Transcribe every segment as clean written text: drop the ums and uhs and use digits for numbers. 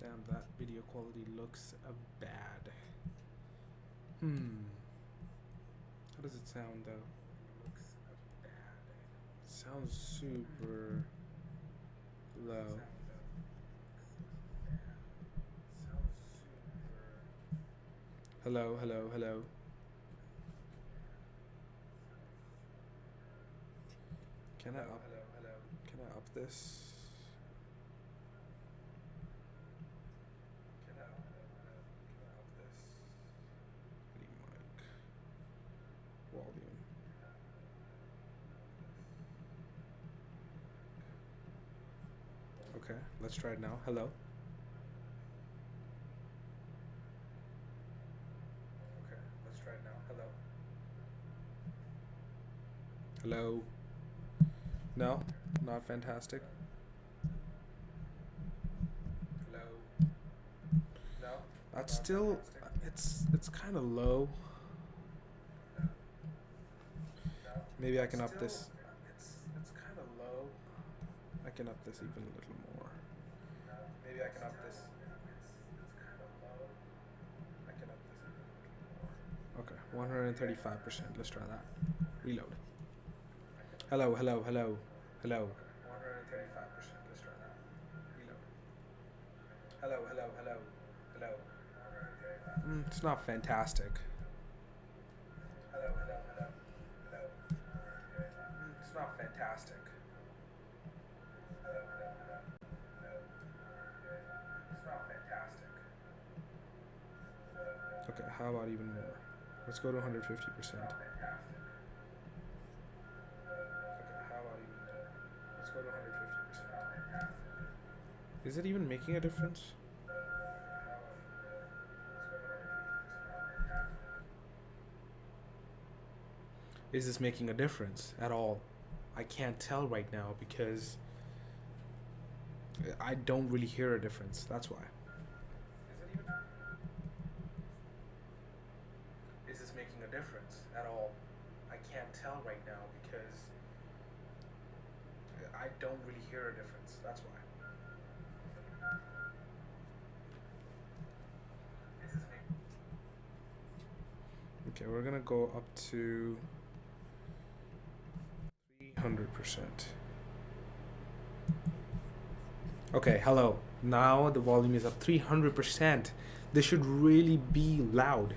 Damn, that video quality looks bad. How does it sound though? Looks bad. Sounds super low. Hello, hello, hello. Can I up? Can I up this? Volume. Okay, let's try it now. Hello. Okay, let's try it now. Hello. Hello. No, not fantastic. Hello. No. That's still fantastic. It's kind of low. Maybe I can up this. It's kind of low. I can up this even a little more. Maybe I can up this. It's kind of low. I can up this even a little more. Okay, 135%. Let's try that. Reload. Hello, hello, hello, hello. 135%. Let's try that. Reload. Hello, hello, hello, hello. It's not fantastic. Hello, hello, hello. It's not fantastic. It's not fantastic. Okay, how about even more? Let's go to 150%. Okay, how about even more? Let's go to 150%. Is it even making a difference? Is this making a difference at all? I can't tell right now because I don't really hear a difference. That's why. Is this making a difference at all? I can't tell right now because I don't really hear a difference. That's why. Okay, we're gonna go up to 300%. Okay, hello. Now the volume is up 300%. This should really be loud.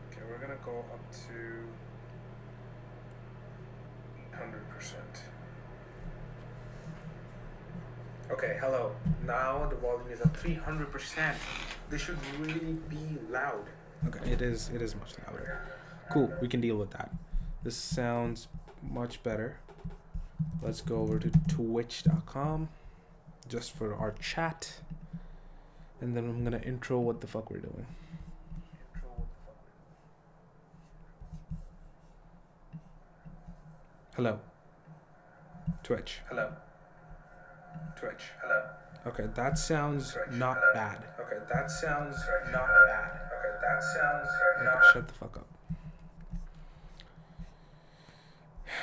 Okay, we're gonna go up to 800%. Okay, hello. Now the volume is up 300%. This should really be loud. Okay, it is much louder. Cool, we can deal with that. This sounds much better. Let's go over to twitch.com just for our chat. And then I'm gonna intro what the fuck we're doing. Hello. Twitch. Hello. Twitch. Hello. Okay, that sounds not bad. Okay, that sounds not bad. Okay, that sounds not. Shut the fuck up.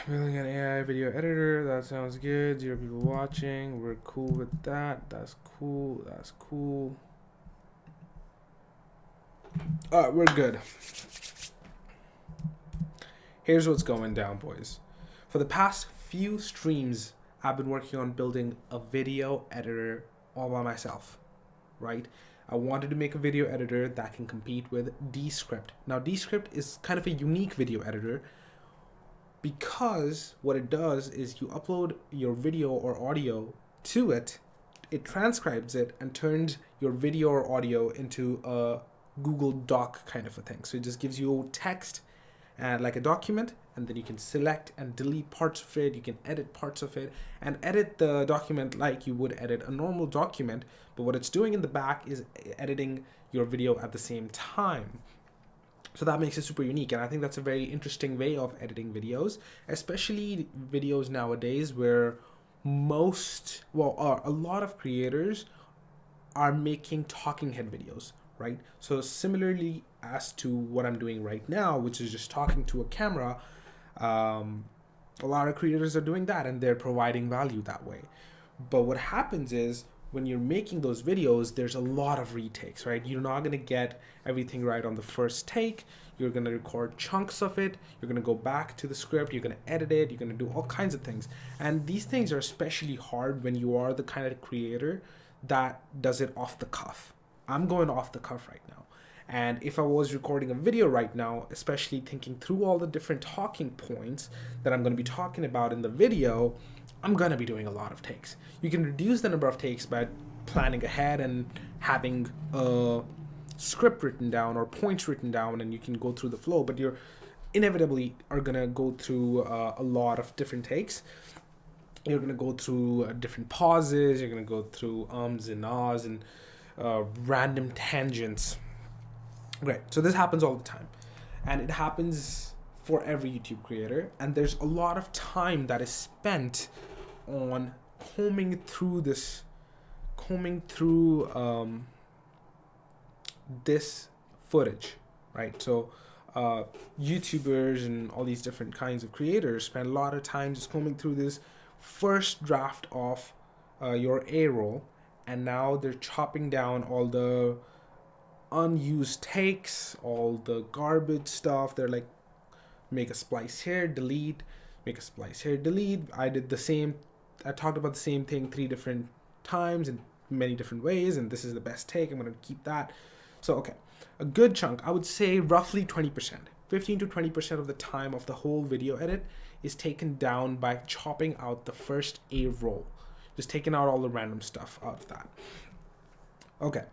Building an AI video editor. That sounds good. 0 people watching. We're cool with that. That's cool. That's cool. Alright, we're good. Here's what's going down, boys. For the past few streams, I've been working on building a video editor all by myself, right? I wanted to make a video editor that can compete with Descript. Now, Descript is kind of a unique video editor because what it does is you upload your video or audio to it, it transcribes it and turns your video or audio into a Google Doc kind of a thing. So it just gives you text and like a document, and then you can select and delete parts of it. You can edit parts of it and edit the document like you would edit a normal document, but what it's doing in the back is editing your video at the same time. So that makes it super unique, and I think that's a very interesting way of editing videos, especially videos nowadays where a lot of creators are making talking head videos, right? So similarly as to what I'm doing right now, which is just talking to a camera, a lot of creators are doing that and they're providing value that way. But what happens is when you're making those videos, there's a lot of retakes, right? You're not going to get everything right on the first take. You're going to record chunks of it. You're going to go back to the script. You're going to edit it. You're going to do all kinds of things. And these things are especially hard when you are the kind of creator that does it off the cuff. I'm going off the cuff right now. And if I was recording a video right now, especially thinking through all the different talking points that I'm going to be talking about in the video, I'm going to be doing a lot of takes. You can reduce the number of takes by planning ahead and having a script written down or points written down, and you can go through the flow, but you're inevitably are going to go through a lot of different takes. You're going to go through different pauses. You're going to go through ums and ahs and random tangents. Great. So this happens all the time, and it happens for every YouTube creator, and there's a lot of time that is spent on combing through this footage, right? So YouTubers and all these different kinds of creators spend a lot of time just combing through this first draft of your A-roll, and now they're chopping down all the unused takes, all the garbage stuff. They're like, make a splice here, delete, make a splice here, delete. I talked about the same thing 3 different times in many different ways, and this is the best take. I'm going to keep that. So, okay, a good chunk, I would say roughly 20%, 15 to 20% of the time of the whole video edit is taken down by chopping out the first A-roll, just taking out all the random stuff out of that. Okay.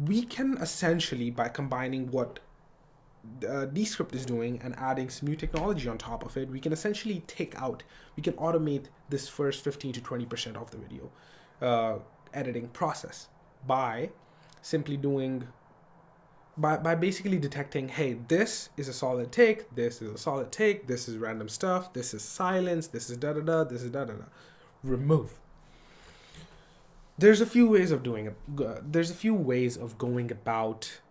We can essentially, by combining what Descript is doing and adding some new technology on top of it, we can essentially automate this first 15 to 20% of the video editing process by simply by basically detecting, hey, this is a solid take, this is a solid take, this is random stuff, this is silence, this is da-da-da, this is da-da-da. Remove. There's a few ways of doing it. There's a few ways of going about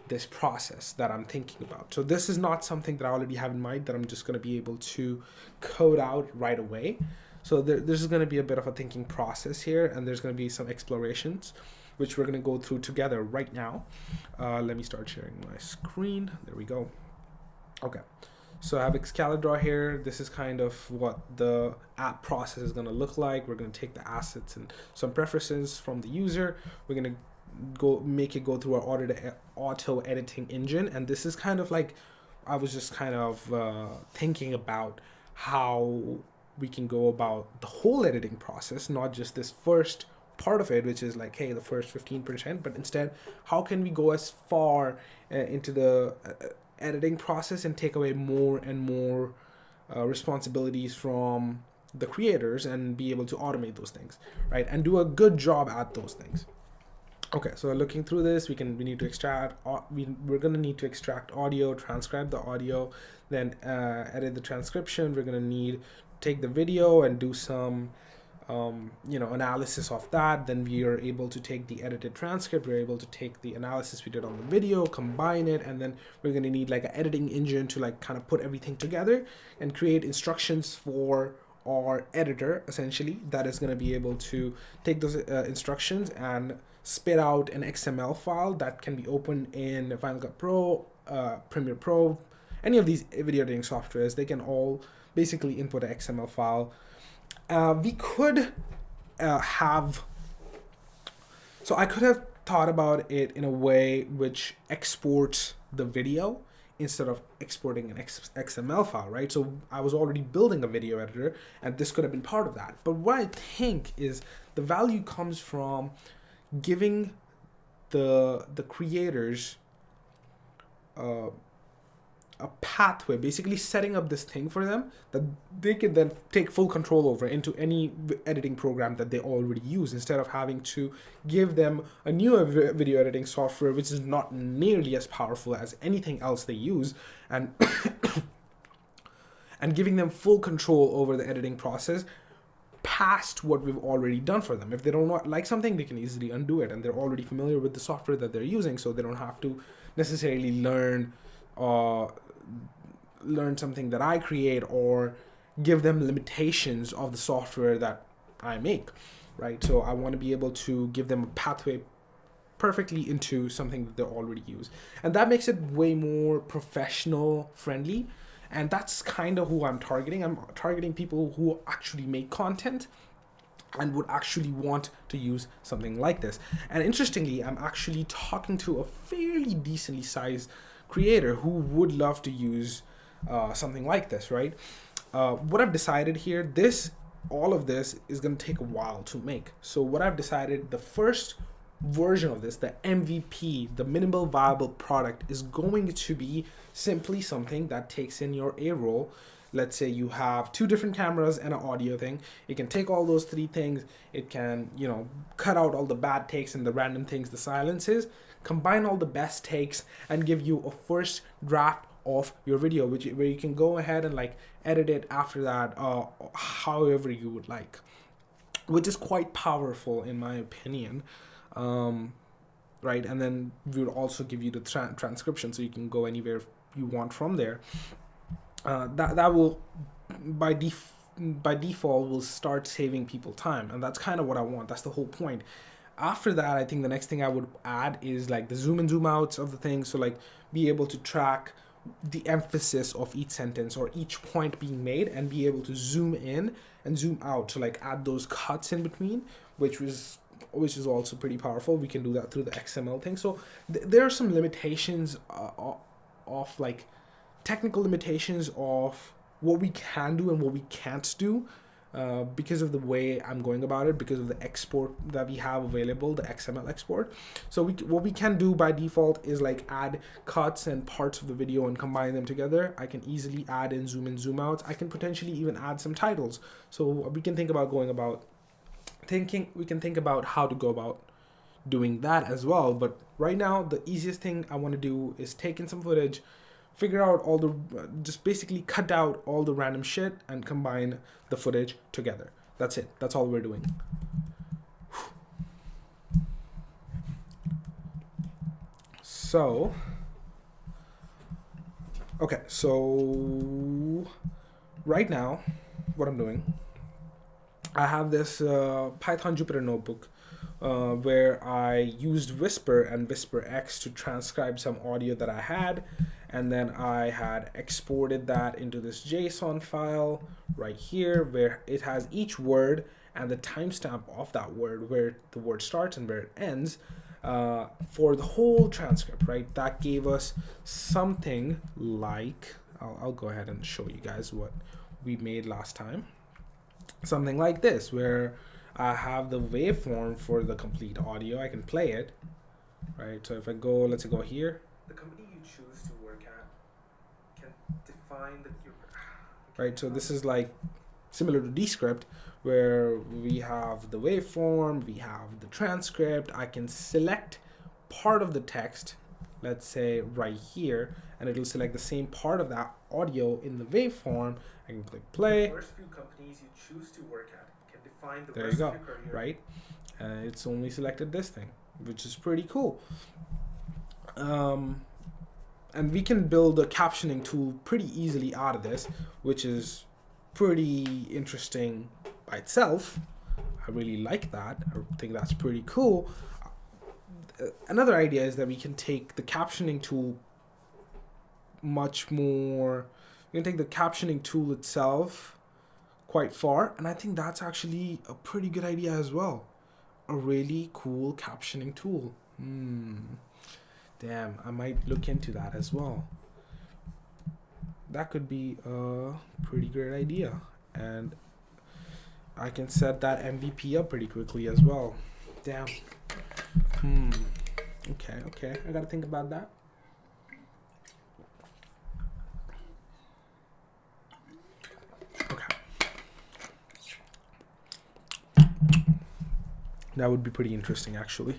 this process that I'm thinking about. So this is not something that I already have in mind that I'm just going to be able to code out right away. So this is going to be a bit of a thinking process here, and there's going to be some explorations which we're going to go through together right now. Let me start sharing my screen. There we go. Okay. So I have Excalidraw here. This is kind of what the app process is going to look like. We're going to take the assets and some preferences from the user. We're going to make it go through our auto editing engine. And this is kind of like, I was just kind of thinking about how we can go about the whole editing process, not just this first part of it, which is like, hey, the first 15%, but instead, how can we go as far into the editing process and take away more and more responsibilities from the creators and be able to automate those things, right? And do a good job at those things. Okay, so looking through this, we're going to need to extract audio, transcribe the audio, then edit the transcription. We're going to need to take the video and do some analysis of that. Then we are able to take the edited transcript. We're able to take the analysis we did on the video, combine it, and then we're going to need like an editing engine to like kind of put everything together and create instructions for our editor, essentially, that is going to be able to take those instructions and spit out an XML file that can be opened in Final Cut Pro, Premiere Pro, any of these video editing softwares. They can all basically input an XML file. We could I could have thought about it in a way which exports the video instead of exporting an XML file, right? So I was already building a video editor, and this could have been part of that. But what I think is the value comes from giving the creators a pathway, basically setting up this thing for them that they can then take full control over into any editing program that they already use, instead of having to give them a new video editing software which is not nearly as powerful as anything else they use, and and giving them full control over the editing process past what we've already done for them. If they don't like something, they can easily undo it, and they're already familiar with the software that they're using, so they don't have to necessarily learn something that I create, or give them limitations of the software that I make, right? So I want to be able to give them a pathway perfectly into something that they already use, and that makes it way more professional friendly. And that's kind of who I'm targeting. I'm targeting people who actually make content and would actually want to use something like this. And interestingly, I'm actually talking to a fairly decently sized creator who would love to use something like this, right? What I've decided here, all of this is going to take a while to make. So what I've decided, the first version of this, the MVP, the minimal viable product, is going to be simply something that takes in your A-roll. Let's say you have 2 different cameras and an audio thing. It can take all those 3 things. It can, cut out all the bad takes and the random things, the silences, combine all the best takes, and give you a first draft of your video, where you can go ahead and edit it after that, however you would like, which is quite powerful in my opinion. Right, and then we would also give you the transcription, so you can go anywhere you want from there. That will by default will start saving people time, and that's kind of what I want. That's the whole point. After that, I think the next thing I would add is the zoom and zoom outs of the thing, so be able to track the emphasis of each sentence or each point being made, and be able to zoom in and zoom out to add those cuts in between, which is also pretty powerful. We can do that through the XML thing. So there are some limitations of technical limitations of what we can do and what we can't do because of the way I'm going about it, because of the export that we have available, the XML export. So what we can do by default is add cuts and parts of the video and combine them together. I can easily add in zoom outs. I can potentially even add some titles. So we can think about how to go about doing that as well. But right now, the easiest thing I want to do is take in some footage, figure out just basically cut out all the random shit and combine the footage together. That's it. That's all we're doing. So, okay, so right now, what I'm doing, I have this Python Jupyter notebook where I used Whisper and WhisperX to transcribe some audio that I had, and then I had exported that into this JSON file right here, where it has each word and the timestamp of that word, where the word starts and where it ends, for the whole transcript, right? That gave us something like, I'll go ahead and show you guys what we made last time. Something like this, where I have the waveform for the complete audio. I can play it, right? So if I go, let's go here. The company you choose to work at can define the right. So this is similar to Descript, where we have the waveform, we have the transcript. I can select part of the text, let's say right here, and it'll select the same part of that audio in the waveform. I can click play. The first few companies you choose to work at can define the rest of your career. Right? It's only selected this thing, which is pretty cool. And we can build a captioning tool pretty easily out of this, which is pretty interesting by itself. I really like that. I think that's pretty cool. Another idea is that we can take the captioning tool much more. We can take the captioning tool itself quite far, and I think that's actually a pretty good idea as well. A really cool captioning tool. Damn, I might look into that as well. That could be a pretty great idea, and I can set that MVP up pretty quickly as well. Damn. Okay, I gotta think about that. That would be pretty interesting, actually.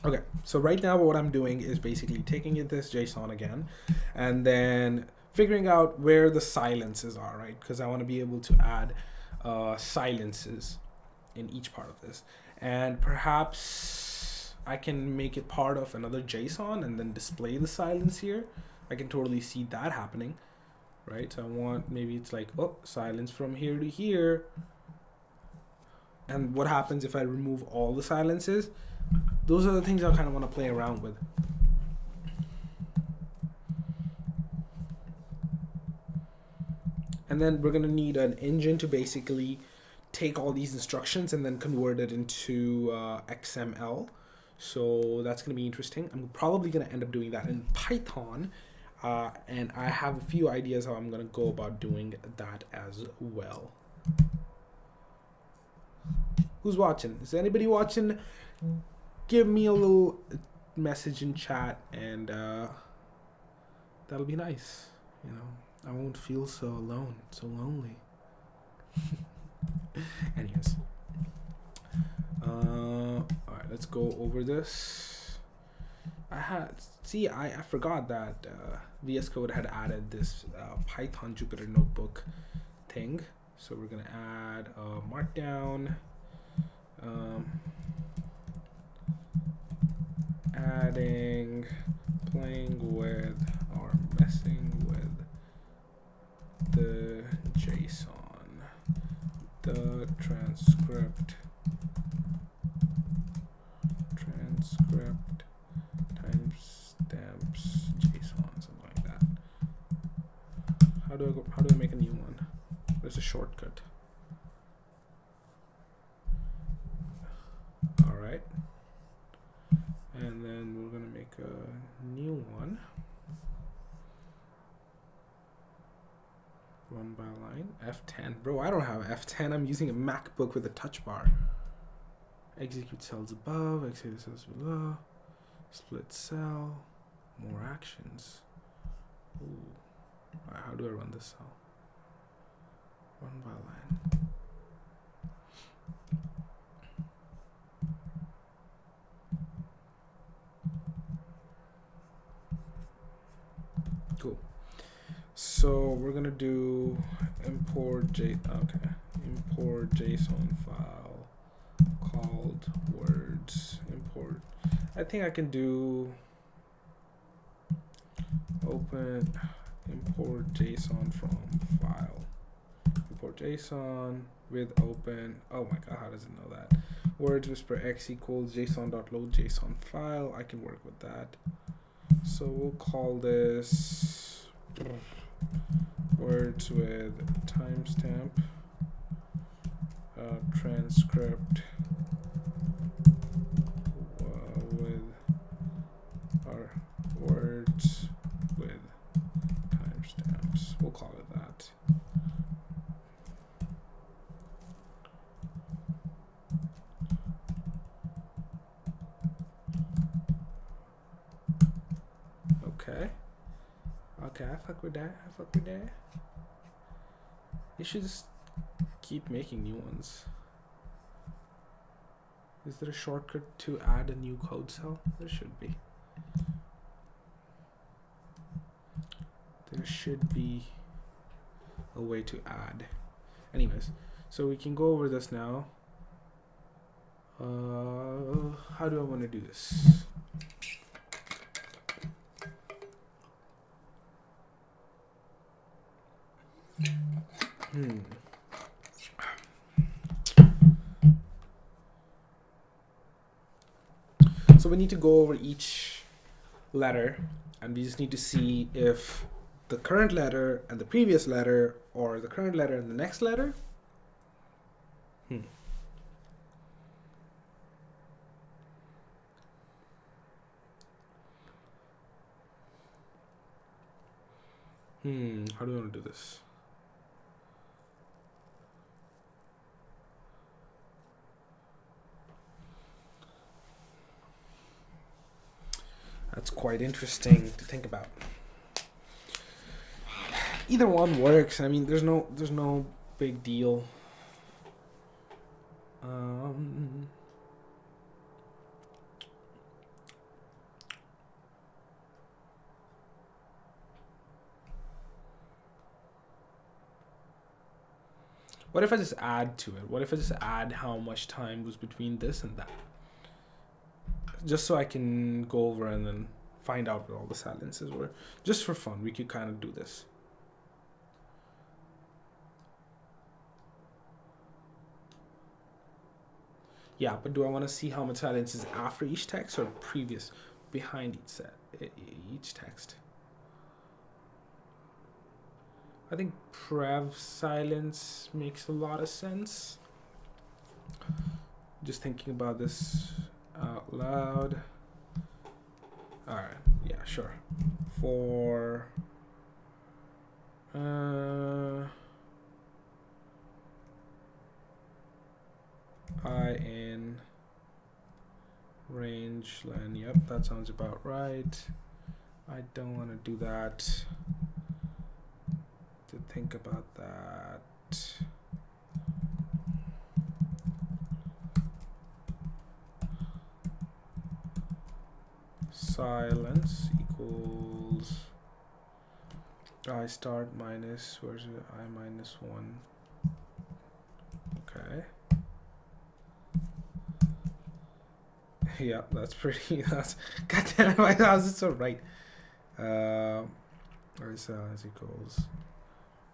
Okay, so right now what I'm doing is basically taking this JSON again, and then figuring out where the silences are, right? Because I want to be able to add silences in each part of this. And perhaps I can make it part of another JSON and then display the silence here. I can totally see that happening, right? So I want, maybe it's like, oh, silence from here to here. And what happens if I remove all the silences? Those are the things I kind of want to play around with. And then we're going to need an engine to basically take all these instructions and then convert it into XML. So that's going to be interesting. I'm probably going to end up doing that in Python. And I have a few ideas how I'm going to go about doing that as well. Who's watching? Is anybody watching? Give me a little message in chat, and that'll be nice. You know, I won't feel so alone, so lonely. Anyways, all right, let's go over this. I forgot that VS Code had added this Python Jupyter Notebook thing, so we're gonna add a Markdown. Adding, playing with, or messing with the JSON, the transcript timestamps JSON, something like that. How do I make a new one? There's a shortcut. All right. And then we're going to make a new one. One by line. F10. Bro, I don't have F10. I'm using a MacBook with a touch bar. Execute cells above. Execute cells below. Split cell. More actions. Ooh. All right, how do I run this cell? One by line. Cool. So we're gonna do import import JSON file called words import. I think I can do open import JSON from file. Import JSON with open. Oh my god, how does it know that? Words whisper x equals JSON.load JSON file. I can work with that. So we'll call this words with timestamp transcript with our words with timestamps. We'll call it that. Okay, I fuck with that. You should just keep making new ones. Is there a shortcut to add a new code cell? There should be. There should be a way to add. Anyways, so we can go over this now. How do I want to do this? So we need to go over each letter, and we just need to see if the current letter and the previous letter, or the current letter and the next letter. How do I want to do this? That's quite interesting to think about. Either one works. I mean, there's no big deal. What if I just add to it? What if I just add how much time was between this and that? Just so I can go over and then find out what all the silences were. Just for fun, we could kind of do this. Yeah, but do I want to see how much silence is after each text or previous, behind each text? I think prev silence makes a lot of sense. Just thinking about this out loud. All right, yeah, sure. For I in range len, yep, that sounds about right. I don't want to do that. To think about that. Silence equals I start minus, where's it? I minus 1. Okay. Yeah, that's pretty. That's goddamn. Why was it so right? Where's silence equals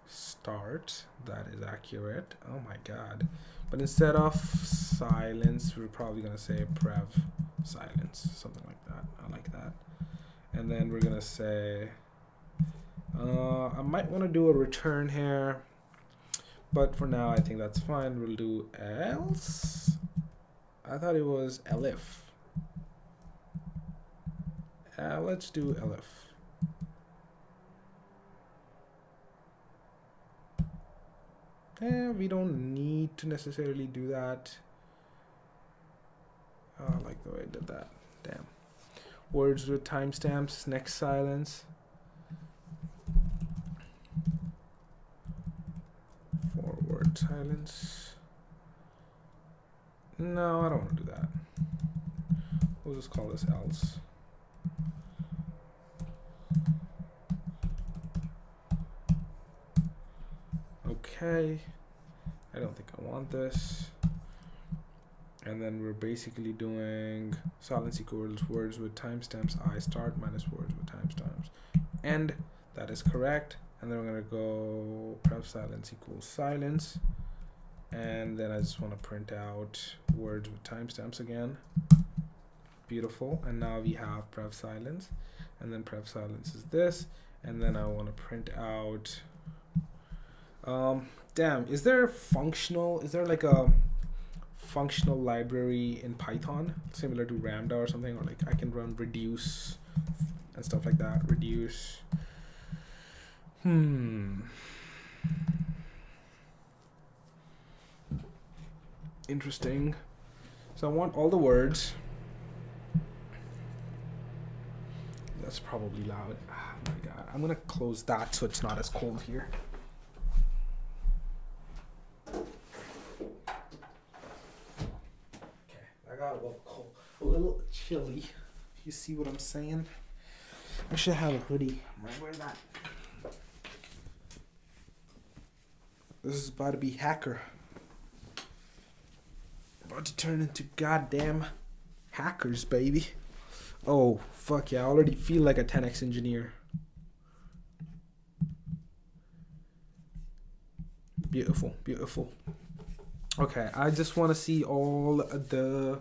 start? That is accurate. Oh my god! But instead of silence, we're probably gonna say prev silence, something like that. I like that. And then we're gonna say I might want to do a return here, but for now I think that's fine. We'll do else. I thought it was elif. Let's do elif. We don't need to necessarily do that. Oh, I like the way I did that. Damn. Words with timestamps, next silence. Forward silence. No, I don't want to do that. We'll just call this else. Okay. I don't think I want this. And then we're basically doing silence equals words with timestamps I start minus words with timestamps end. That is correct. And then we're going to go prev silence equals silence. And then I just want to print out words with timestamps again. Beautiful. And now we have prev silence. And then prev silence is this. And then I want to print out... damn, is there like a functional library in Python similar to Ramda or something? Or like I can run reduce and stuff like that. Reduce. Interesting. So I want all the words. That's probably loud. Oh my god. I'm gonna close that so it's not as cold here. I got a little cold, a little chilly. You see what I'm saying? I should have a hoodie. I'm gonna wear that. This is about to be hacker. About to turn into goddamn hackers, baby. Oh, fuck yeah. I already feel like a 10x engineer. Beautiful, beautiful. Okay, I just want to see all the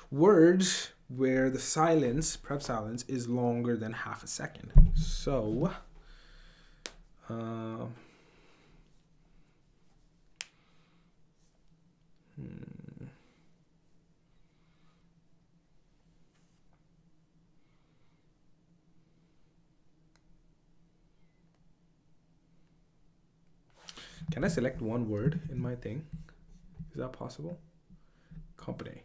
words where the silence, prev silence, is longer than half a second. So, can I select one word in my thing? Is that possible? Company.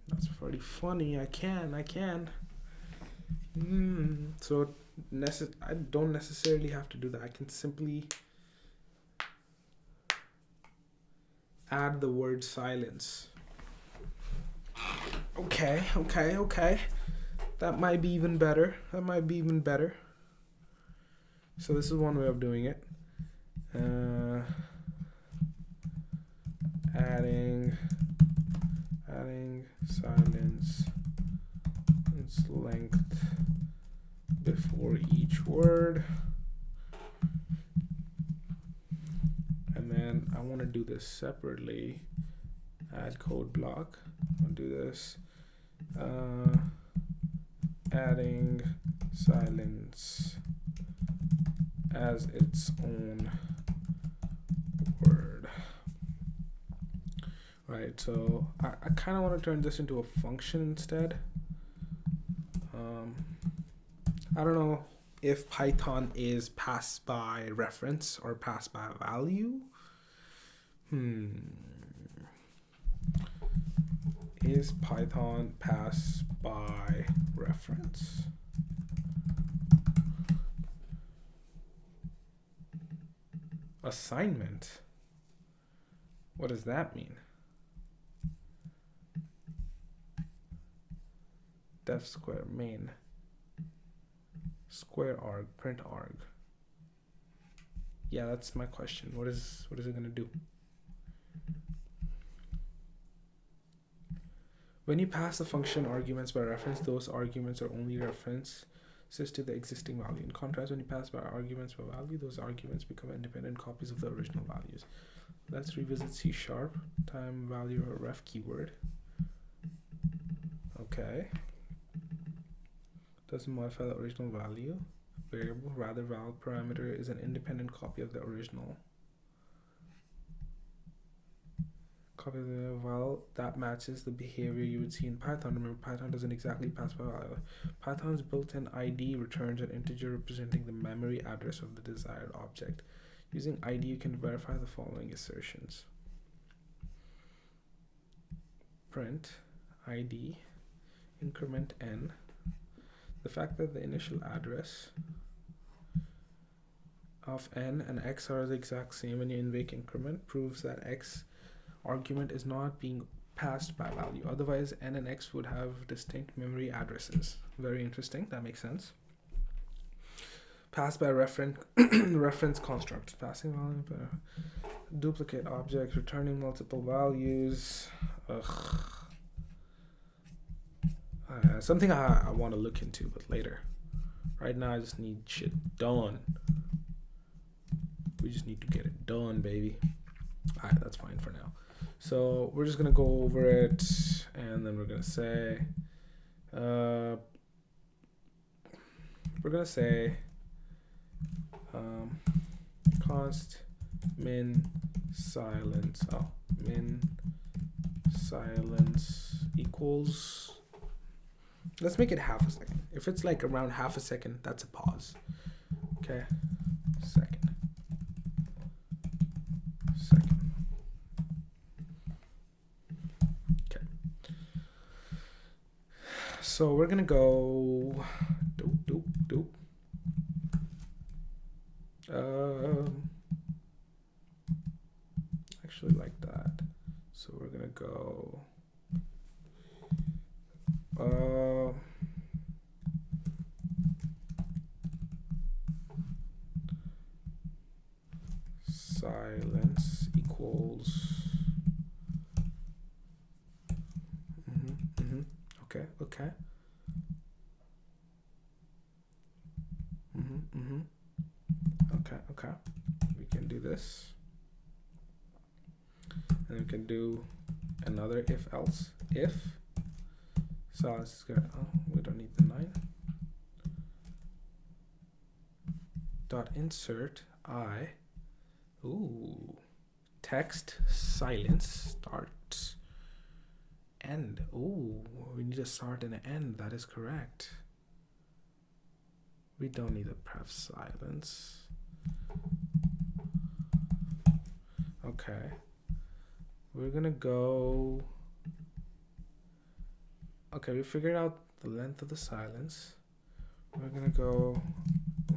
That's pretty funny. I can. So I don't necessarily have to do that. I can simply add the word silence. Okay. That might be even better. So this is one way of doing it. Adding silence its length before each word. And then I want to do this separately. Add code block. I'll do this. Adding silence as its own word. Right, so I kind of want to turn this into a function instead. I don't know if Python is pass by reference or pass by value. Is Python pass by reference? Assignment? What does that mean? Def square main square arg print arg. Yeah, that's my question. What is it gonna do? When you pass the function arguments by reference, those arguments are only references to the existing value. In contrast, when you pass by arguments by value, those arguments become independent copies of the original values. Let's revisit C#, time value or ref keyword. Okay. Doesn't modify the original value variable, rather val parameter is an independent copy of the original. Copy of the val that matches the behavior you would see in Python. Remember, Python doesn't exactly pass by value. Python's built-in ID returns an integer representing the memory address of the desired object. Using ID, you can verify the following assertions. Print ID increment n. The fact that the initial address of n and x are the exact same when you invoke increment proves that x argument is not being passed by value. Otherwise, n and x would have distinct memory addresses. Very interesting. That makes sense. Pass by reference constructs. Passing value by duplicate objects, returning multiple values. Something I want to look into, but later. Right now, I just need shit done. We just need to get it done, baby. Alright, that's fine for now. So we're just gonna go over it, and then we're gonna say, const min silence. Min silence equals. Let's make it half a second. If it's like around half a second, that's a pause. Okay, second. Okay. So we're gonna go doop. Actually like that. So we're gonna go silence equals okay okay we can do this, and we can do another if else. If silence is good. Oh, we don't need the 9. Dot insert I. Ooh, text silence start end. Ooh, we need a start and an end. That is correct. We don't need a pref silence. Okay, we're gonna go. Okay, we figured out the length of the silence. We're gonna go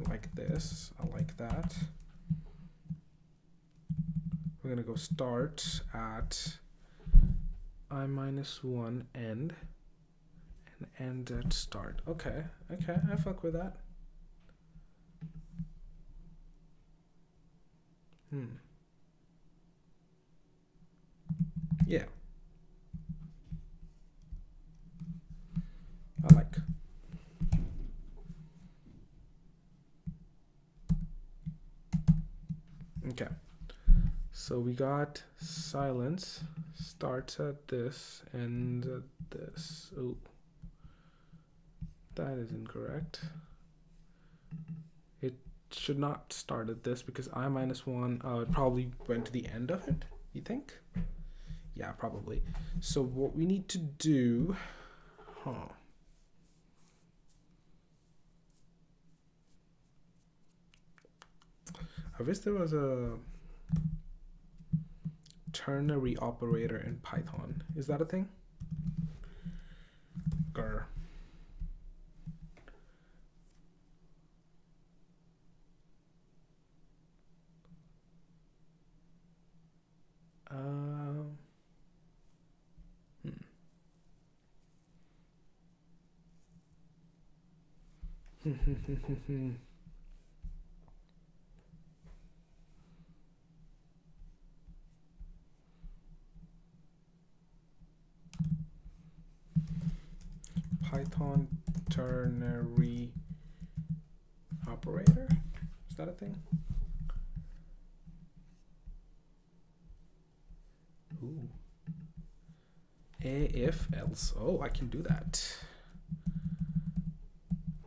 like this. I like that. we're gonna go start at I-1 end and end at start. Okay, I fuck with that. Yeah. I like. Okay. So we got silence starts at this, ends at this. Oh, that is incorrect. It should not start at this because I-1, it probably went to the end of it, you think? Yeah, probably. So what we need to do, I wish there was a ternary operator in Python. Is that a thing? Grr. Python ternary operator? Is that a thing? Ooh. If else. Oh, I can do that.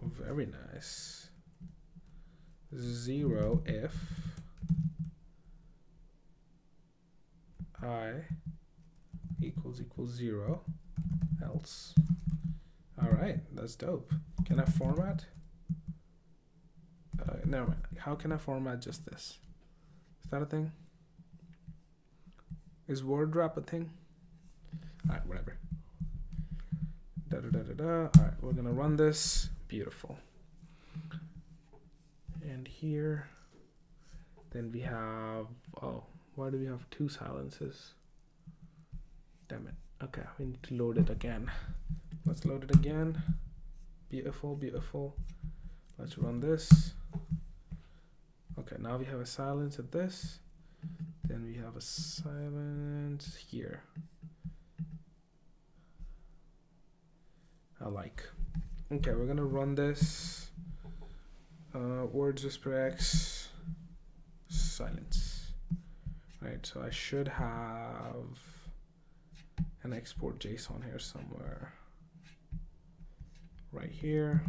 Very nice. 0 if I equals 0 else. All right, that's dope. Can I format? Never mind. How can I format just this? Is that a thing? Is word wrap a thing? All right, whatever. All right, we're gonna run this. Beautiful. And here, then we have, oh, why do we have 2 silences? Damn it. Okay, we need to load it again. Let's load it again. Beautiful, beautiful. Let's run this. Okay, now we have a silence at this. Then we have a silence here. I like. Okay, we're gonna run this. Words whisper X silence. Right, so I should have an export JSON here somewhere. Right here.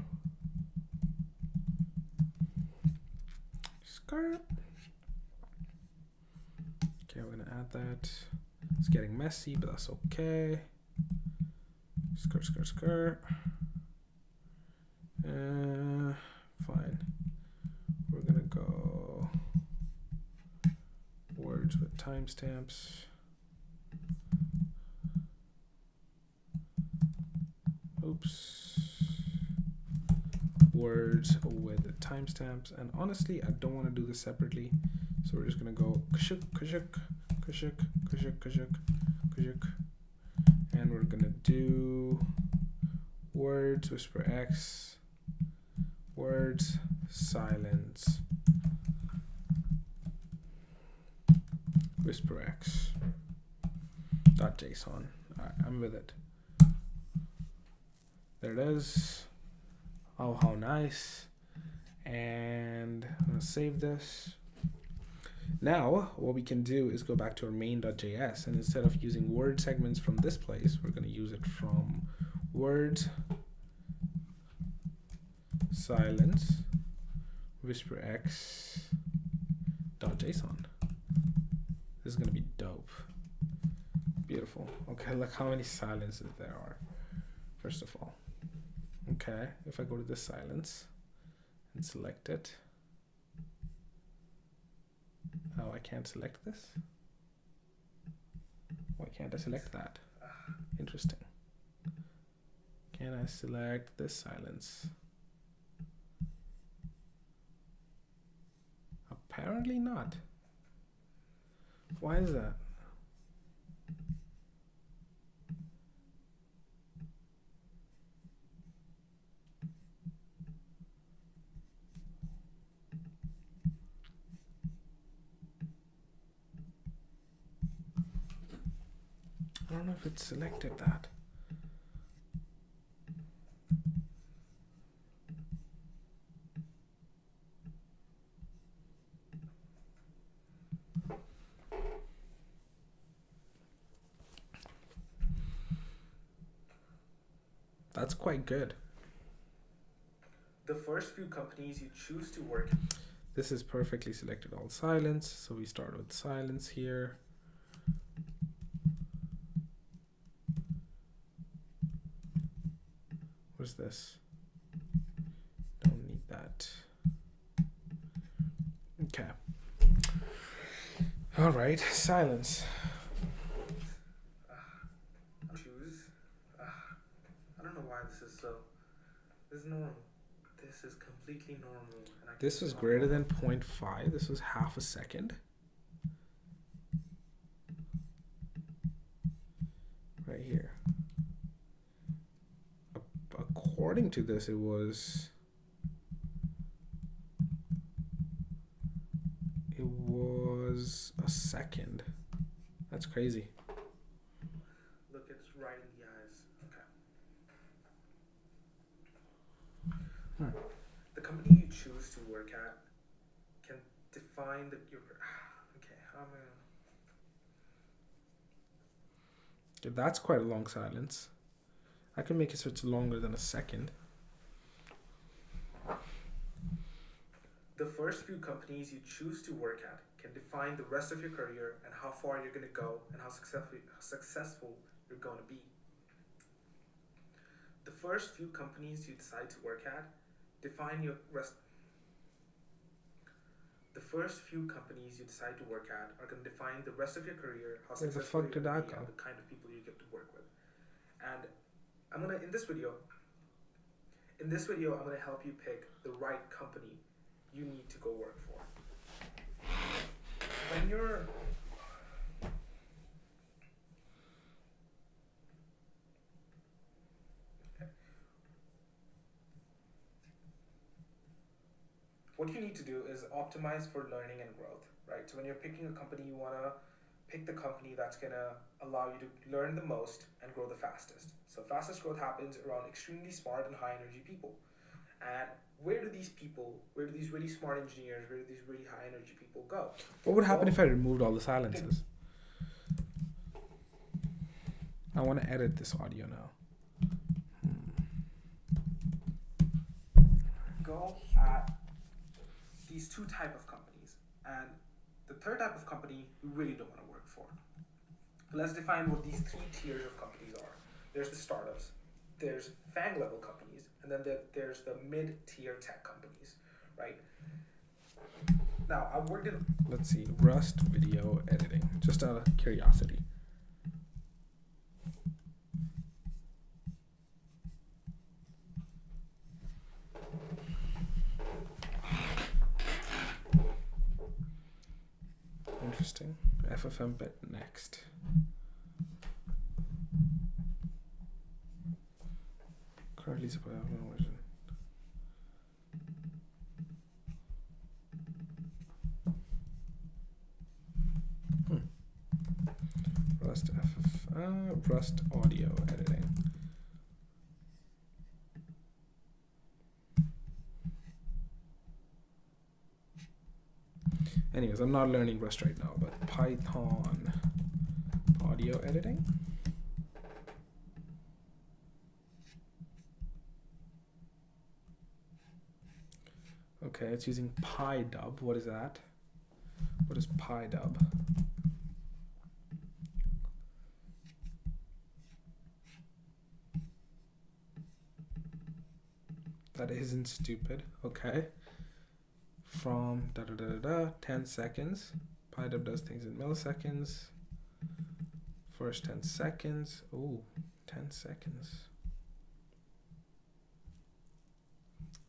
Skirt. Okay, we're gonna add that. It's getting messy, but that's okay. Skirt, skirt, skirt. Fine. We're gonna go words with timestamps. Oops. Words with timestamps. And honestly, I don't want to do this separately. So we're just gonna go kashuk, kashuk, kashuk, kashuk, kashuk, kashuk. And we're gonna do words whisper X, words silence, whisper X dot JSON. All right, I'm with it. There it is. Oh, how nice. And I'm gonna save this. Now, what we can do is go back to our main.js, and instead of using word segments from this place, we're gonna use it from words silence whisper X dot JSON. This is gonna be dope. Beautiful. Okay, look how many silences there are. First of all. Okay, if I go to the silence and select it. Oh, I can't select this? Why can't I select that? Interesting. Can I select this silence? Apparently not. Why is that? I don't know if it selected that. That's quite good. The first few companies you choose to work. This is perfectly selected all silence, so we start with silence here. What's this? Don't need that. Okay. All right, silence. Choose. I don't know why this is so. This is normal. This is completely normal. And This was greater than 0.5. This was half a second. Right here. According to this, it was a second. That's crazy. Look, it's right in the eyes. Okay. The company you choose to work at can define your. Okay, how am I? Okay, that's quite a long silence. I can make it so it's longer than a second. The first few companies you choose to work at can define the rest of your career and how far you're going to go and how successful you're going to be. The first few companies you decide to work at define your rest. The first few companies you decide to work at are going to define the rest of your career, how successful you're going to be, and the kind of people you get to work with. And I'm gonna in this video, I'm gonna help you pick the right company you need to go work for. When you're what you need to do is optimize for learning and growth, right? So when you're picking a company, you wanna pick the company that's gonna allow you to learn the most and grow the fastest. So fastest growth happens around extremely smart and high energy people. And where do these really smart engineers, where do these really high energy people go? What would happen if I removed all the silences? I want to edit this audio now. Go at these two type of companies. And the third type of company you really don't want to work for. Let's define what these three tiers of companies are. There's the startups, there's FANG level companies, and then there's the mid-tier tech companies, right? Now, I've worked in... Let's see, Rust video editing, just out of curiosity. Interesting. FFmpeg next. Currently supported version. Rust audio editing. Anyways, I'm not learning Rust right now, but Python audio editing. Okay, it's using PiDub. What is that? What is PiDub? That isn't stupid. Okay. From 10 seconds. PiDub does things in milliseconds. First 10 seconds. Ooh, 10 seconds.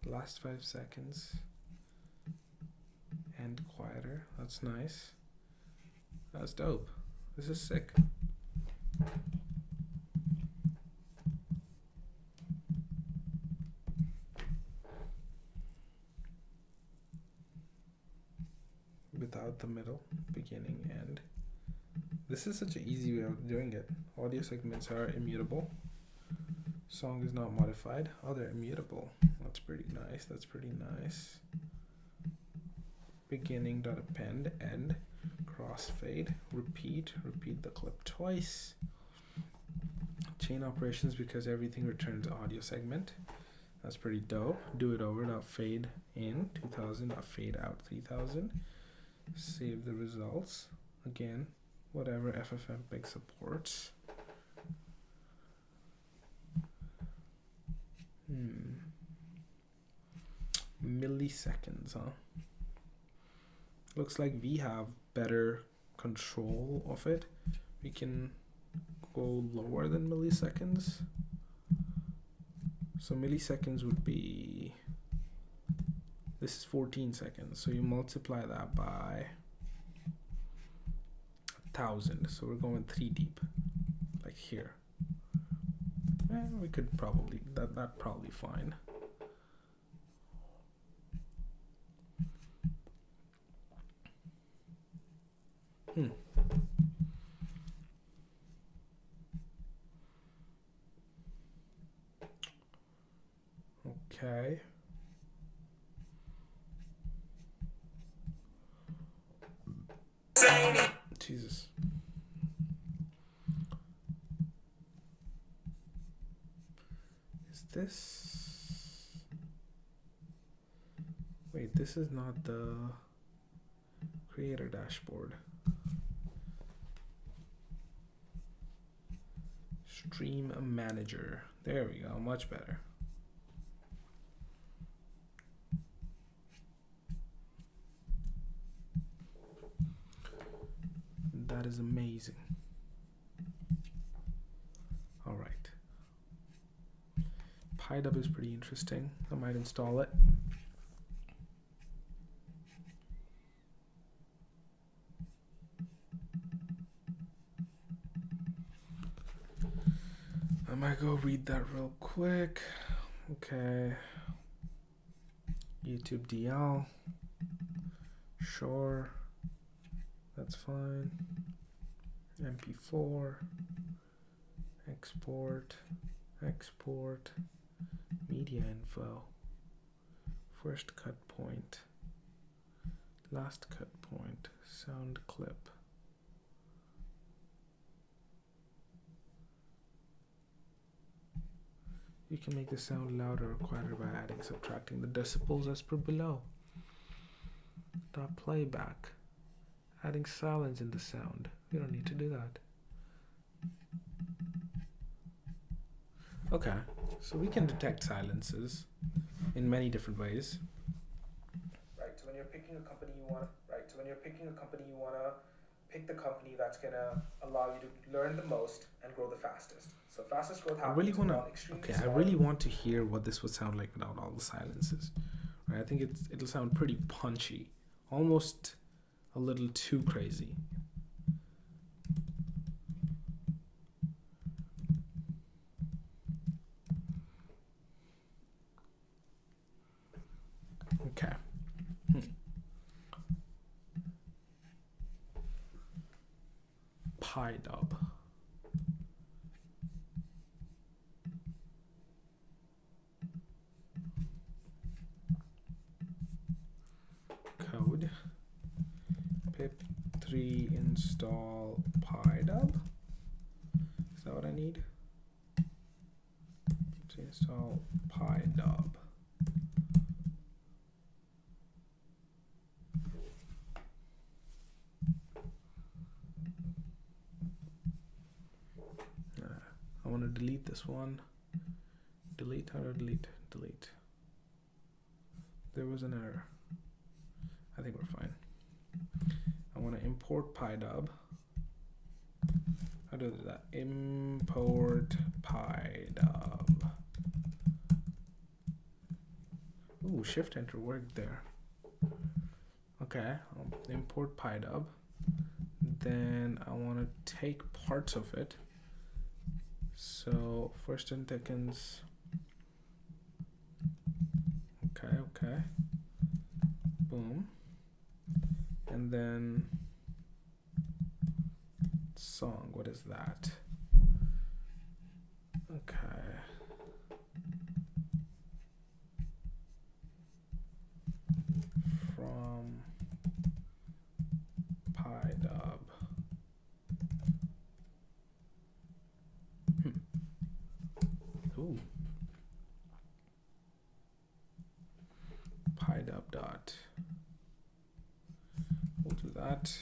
Last 5 seconds. And quieter. That's nice. That's dope. This is sick. Without the middle, beginning, end. This is such an easy way of doing it. Audio segments are immutable. Song is not modified. Oh, they're immutable. That's pretty nice. That's pretty nice. Beginning dot append, end, crossfade, repeat the clip twice. Chain operations because everything returns audio segment. That's pretty dope. Do it over dot fade in 2000 dot fade out 3000. Save the results. Again, whatever FFmpeg supports. Milliseconds, huh? Looks like we have better control of it. We can go lower than milliseconds. So milliseconds would be, this is 14 seconds. So you multiply that by 1,000. So we're going 3 deep, like here. We could probably, that probably fine. Okay. Jesus. Is this? Wait, this is not the creator dashboard. Stream manager. There we go, much better. That is amazing. All right. PiAV is pretty interesting. I might install it. I might go read that real quick. Okay. YouTube DL. Sure. That's fine. MP4. Export. Export. Media info. First cut point. Last cut point. Sound clip. You can make the sound louder or quieter by adding, subtracting the decibels as per below. Dot playback. Adding silence in the sound. We don't need to do that. Okay, so we can detect silences in many different ways. Right. So when you're picking a company, you want to pick the company that's gonna allow you to learn the most and grow the fastest. So fastest growth happens. I really want to hear what this would sound like without all the silences. Right? I think it'll sound pretty punchy, almost a little too crazy. Okay. PiAV. Code pip3 install PiAV. Is that what I need? To install PiAV. I want to delete this one. Delete, how do I delete? Delete. There was an error. I think we're fine. I want to import PiAV. How do I do that? Import PiAV. Ooh, shift enter worked there. Okay, I'll import PiAV. then I want to take parts of it. So first 10 seconds. Okay. Boom. And then song, what is that? Okay. From PiDub. Ooh. PiDub dot. We'll do that.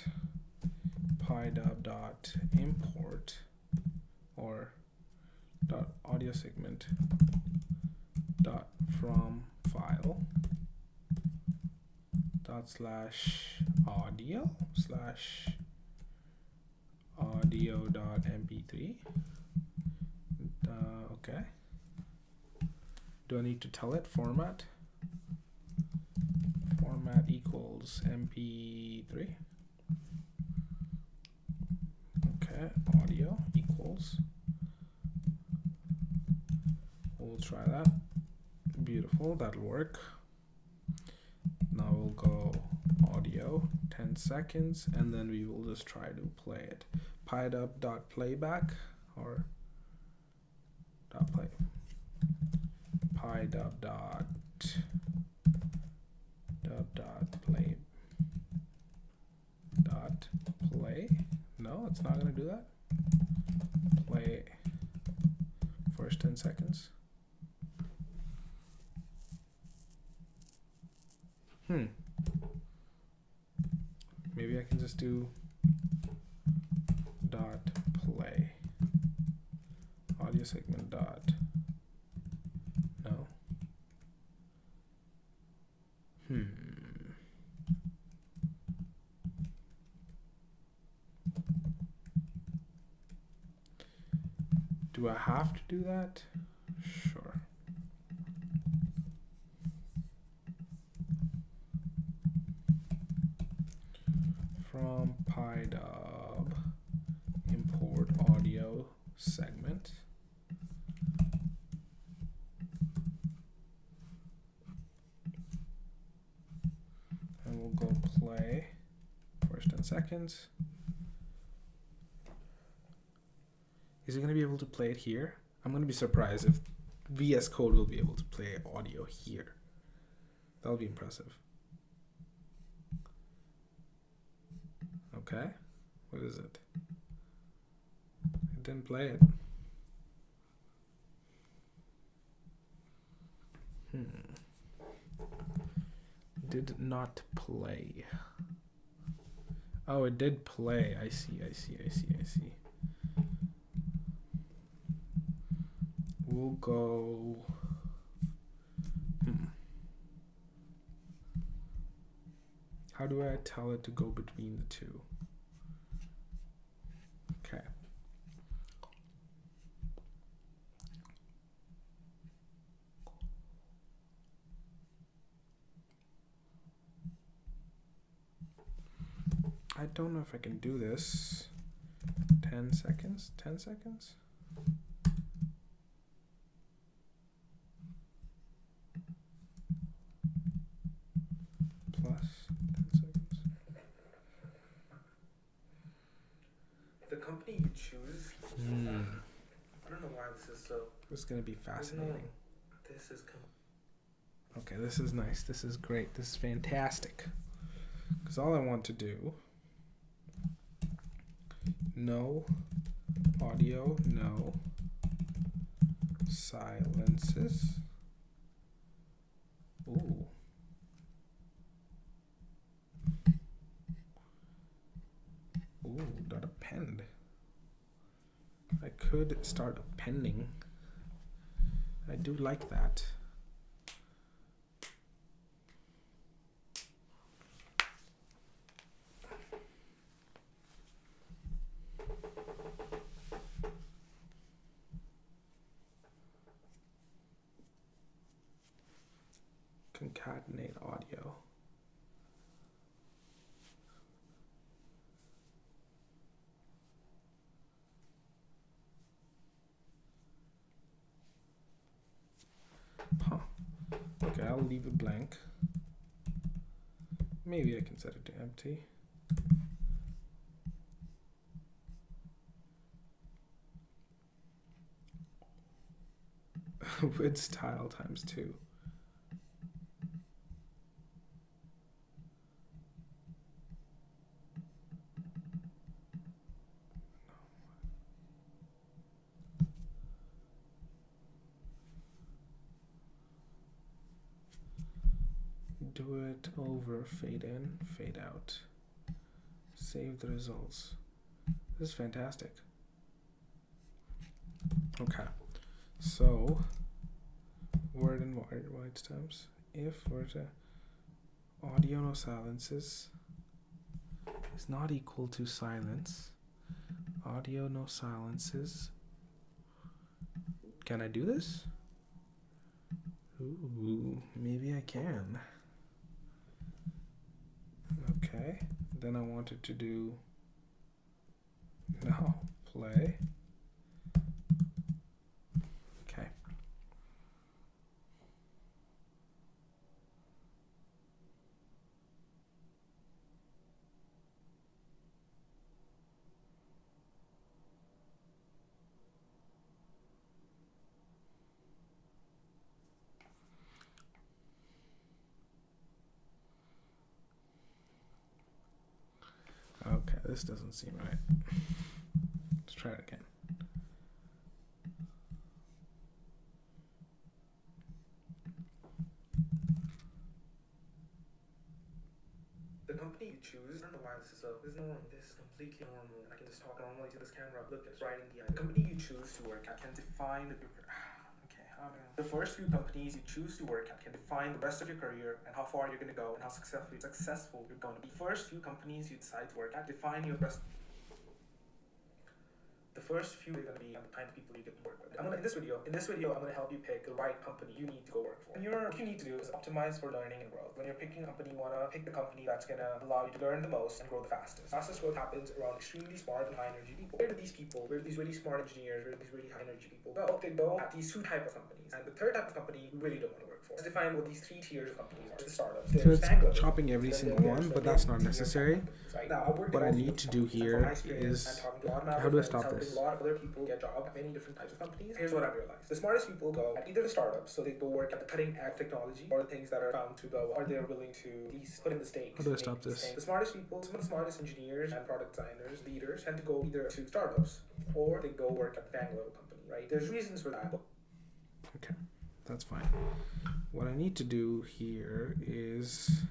PiDub dot import or dot audio segment dot from file dot slash audio slash audio dot mp3. Okay. Do I need to tell it format? Format equals mp3. Okay, audio equals. We'll try that. Beautiful, that'll work. Now we'll go audio 10 seconds and then we will just try to play it. PiDub.playback or .play. PiDub.play. Play. No, it's not gonna do that. Play first 10 seconds. Maybe I can just do dot play audio segment dot. No. Do I have to do that? Sure. From PiDub import audio segment. And we'll go play first 10 seconds. Is it going to be able to play it here? I'm going to be surprised if VS Code will be able to play audio here. That'll be impressive. Okay, what is it? It didn't play it. Did not play. Oh, it did play. I see. We'll go. How do I tell it to go between the two? Okay. I don't know if I can do this. 10 seconds? 10 seconds? Plus 10 seconds. The company you choose, I don't know why this is so. This is going to be fascinating. This is okay, this is nice. This is great. This is fantastic. Because all I want to do, no audio, no silences. Ooh. Ooh, dot append. I could start appending. I do like that. Concatenate audio. Huh. Okay, I'll leave it blank. Maybe I can set it to empty. With style times 2. Do it over, fade in, fade out. Save the results. This is fantastic. Okay, so word and white stems. If word audio no silences is not equal to silence, audio no silences. Can I do this? Ooh, maybe I can. Okay, then I wanted to do now play. Okay. Okay, this doesn't seem right. Let's try it again. The company you choose, I don't know why this is normal. This is completely normal. I can just talk normally to this camera. Look, it's writing the company you choose to work at can define the The first few companies you choose to work at can define the rest of your career and how far you're going to go and how successful you're going to be. The first few companies you decide to work at define your rest. The first few are going to be the kind of people you get to work with. In this video, I'm going to help you pick the right company you need to go work for. What you need to do is optimize for learning and growth. When you're picking a company, you want to pick the company that's going to allow you to learn the most and grow the fastest. Fastest growth happens around extremely smart and high energy people. Where do these people, where do these really smart engineers, where do these really high energy people go? They go at these two types of companies. And the third type of company you really don't want to work for. Let's define what these 3 tiers of companies are. The startups. So it's chopping every single one, but that's not necessary. What I need to do here is, how do I stop this? A lot of other people get jobs at many different types of companies. Here's what I've realized. The smartest people go at either the startups, so they go work at the cutting edge technology, or the things that are found to go, or they're willing to at least put in the stakes. How do I stop this? The smartest people, some of the smartest engineers and product designers, leaders, tend to go either to startups, or they go work at the FANG level company, right? There's reasons for that. Okay, that's fine. What I need to do here is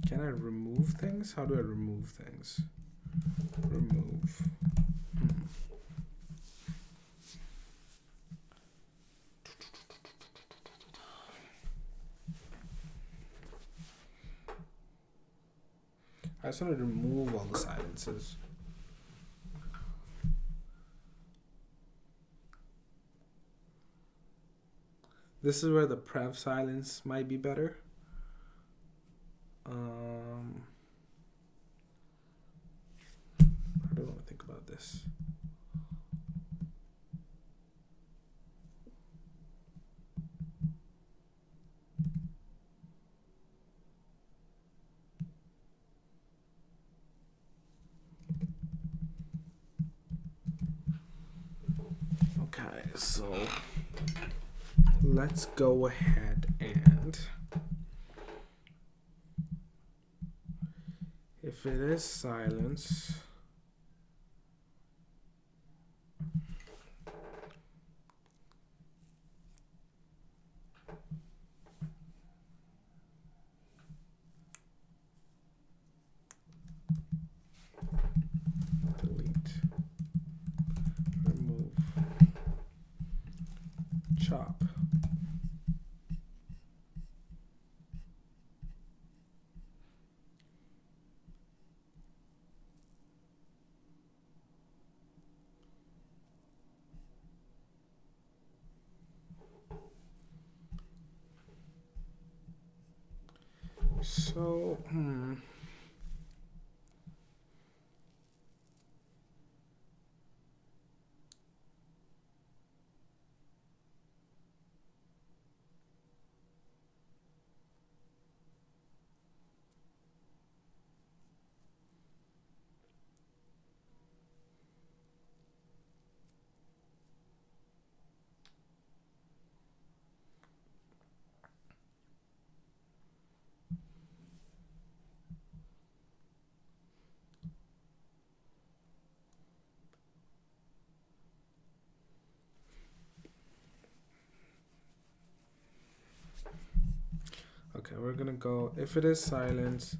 can I remove things? How do I remove things? Remove. I just wanted to remove all the silences. This is where the prev silence might be better. I don't want to think about this. Okay, so let's go ahead and if it is silence, delete, remove, chop. So, Okay, we're gonna go, if it is silence,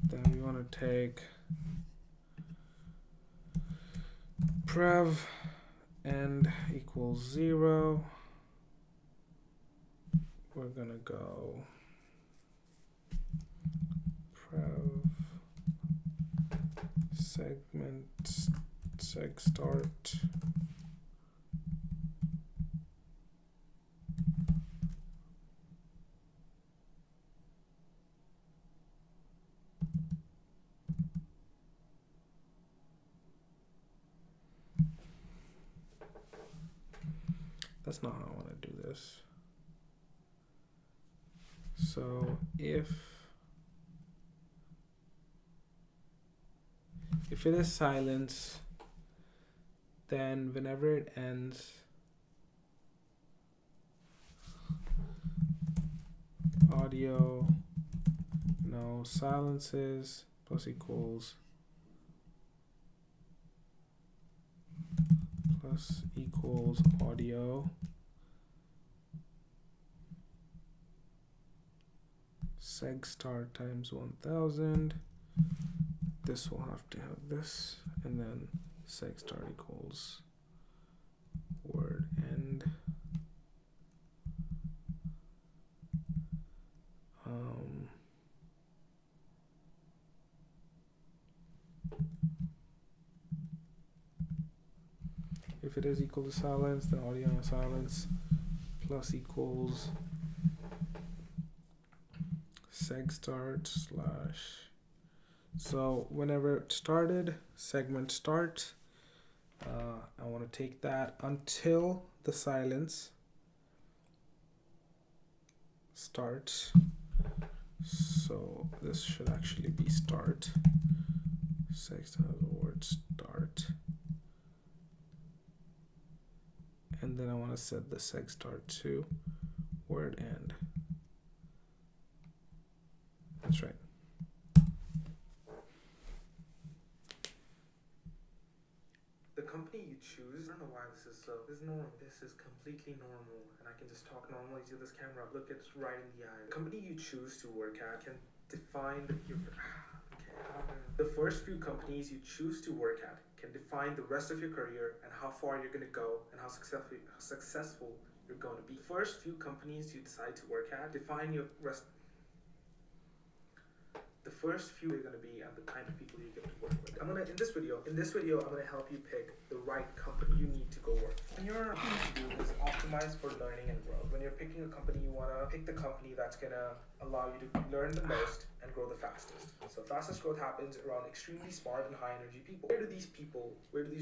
then we want to take prev end equals 0. We're gonna go prev segment seg start That's not how I want to do this. So if it is silence, then whenever it ends, audio, no silences plus equals audio seg start times 1000. This will have to have this, and then seg start equals word end. If it is equal to silence, then audio and silence plus equals seg start slash. So whenever it started, segment start, I want to take that until the silence starts. So this should actually be start. Seg start the word start. And then I want to set the seg start to word end. That's right. The company you choose, I don't know why this is so. This is normal. This is completely normal, and I can just talk normally to this camera. Look it right in the eye. The company you choose to work at can define the first few companies you choose to work at can define the rest of your career and how far you're going to go and how successful you're going to be. The first few companies you decide to work at define your rest. The first few are going to be and the kind of people you get to work with. In this video, I'm going to help you pick the right company you need to go work for. When you're to do is optimize for learning and growth. When you're picking a company, you want to pick the company that's going to allow you to learn the most and grow the fastest. So fastest growth happens around extremely smart and high energy people. Where do these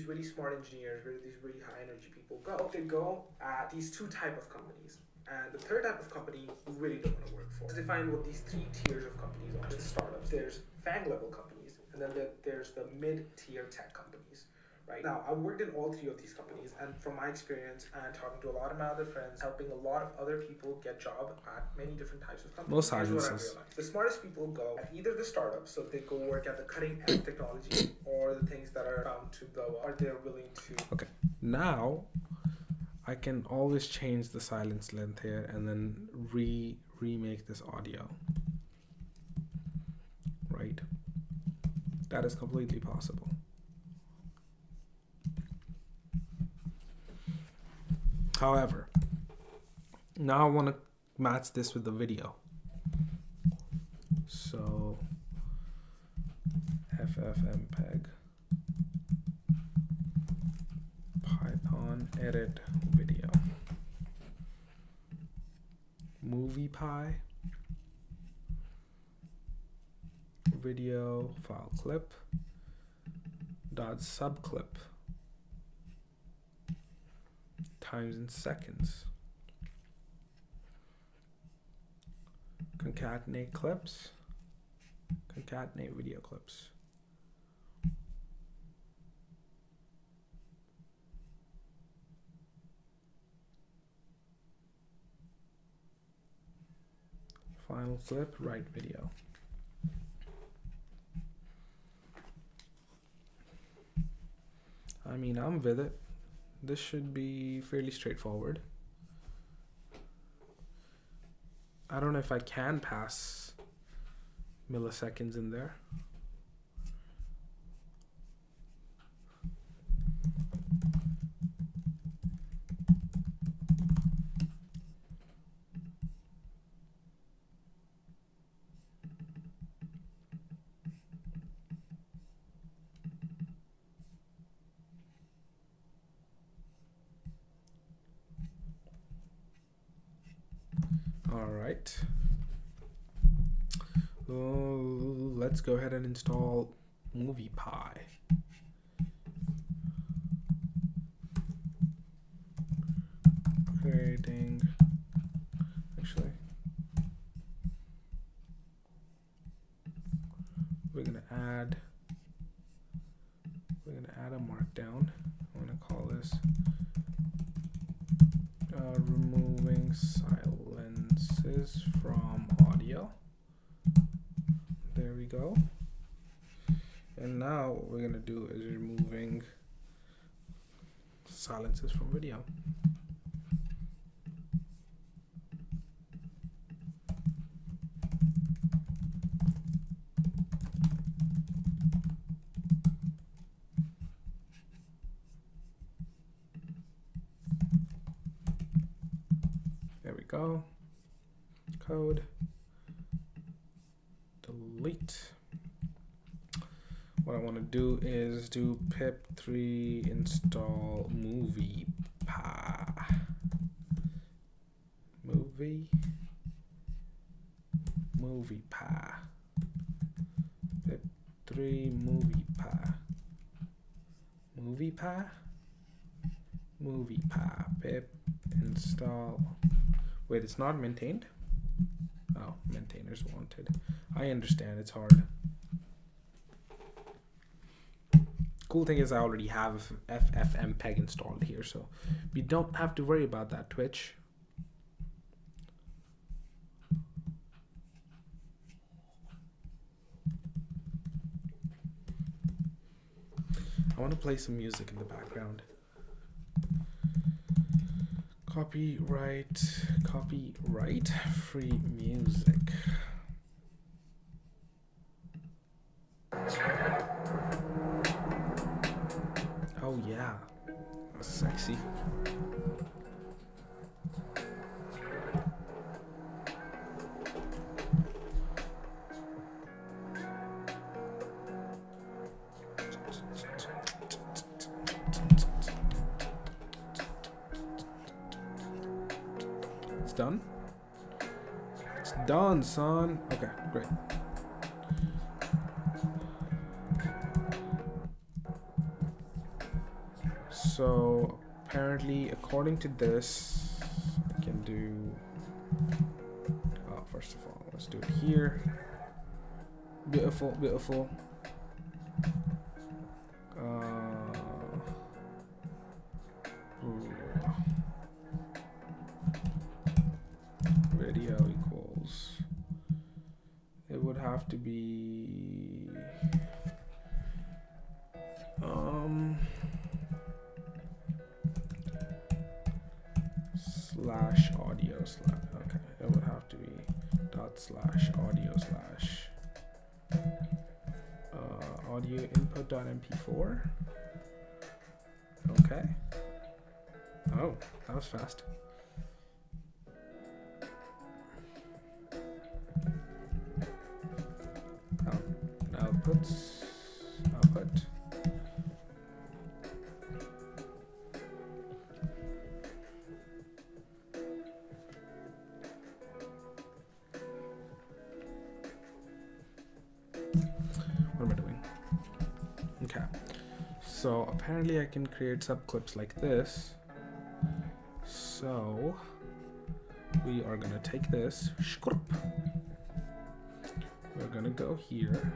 really smart engineers, where do these really high energy people go? They go at these two type of companies. And the third type of company you really don't want to work for. Let's define what these three tiers of companies are. There's startups, there's FANG level companies, and then there's the mid-tier tech companies. Right now, I've worked in all three of these companies, and from my experience and talking to a lot of my other friends, helping a lot of other people get jobs at many different types of companies. Here's what I realized. The smartest people go at either the startups, so they go work at the cutting edge technology, or the things that are bound to blow up, or they're willing to. Okay, now I can always change the silence length here and then remake this audio. Right? That is completely possible. However, now I want to match this with the video. So FFmpeg Python edit video. MoviePy video file clip dot subclip times in seconds. Concatenate clips. Concatenate video clips. Final clip, write video. I mean, I'm with it. This should be fairly straightforward. I don't know if I can pass milliseconds in there. All right. Let's go ahead and install MoviePy. Creating, actually, we're gonna add a markdown. I'm gonna call this removing silences from audio. There we go. And now what we're gonna do is removing silences from video. There we go. Code. Delete. What I want to do is do pip3 install MoviePy. MoviePy. Pip3 MoviePy. MoviePy. Pip install. Wait, it's not maintained? Oh, maintainers wanted. I understand, it's hard. Cool thing is I already have FFmpeg installed here, so we don't have to worry about that, Twitch. I want to play some music in the background. Copyright free music. Oh yeah, that's sexy. It's done. It's done, son. Okay, great. So apparently, according to this, I can do. Oh, first of all, let's do it here. Beautiful, beautiful. Video equals. It would have to be. Slash audio slash. Okay, it would have to be dot slash audio slash audio input dot mp4. Okay. Oh, that was fast. Output. What am I doing? Okay. So apparently I can create subclips like this. So we are gonna take this. We're gonna go here.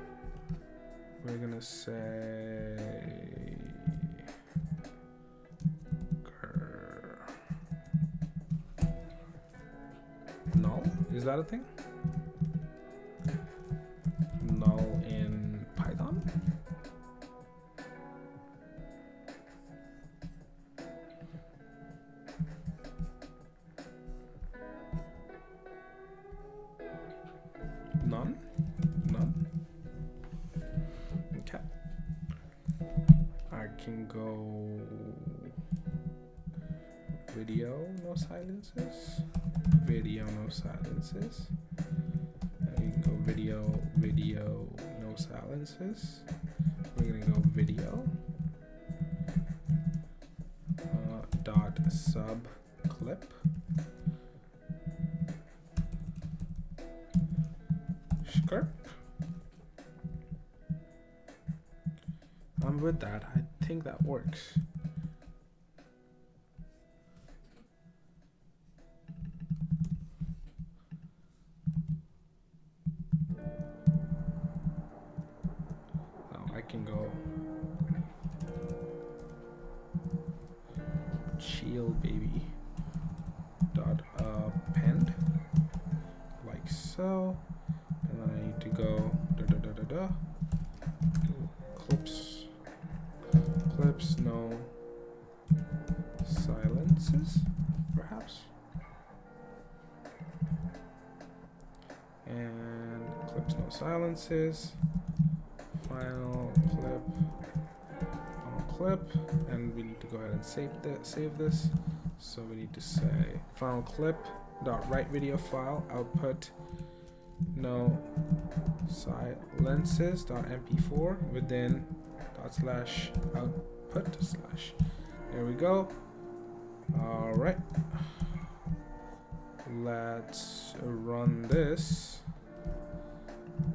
We're gonna say null. Is that a thing? Null in Python? I can go video, no silences. Video, no silences. And we can go video, video, no silences. We're gonna go video. Dot sub clip. Script. I'm with that. I think that works. Now I can go chill baby dot append like so, and then I need to go clips no silences perhaps, and clips no silences, final clip, and we need to go ahead and save this. So we need to say final clip dot write video file output no silences dot mp4 within dot slash output slash. There we go. All right, let's run this.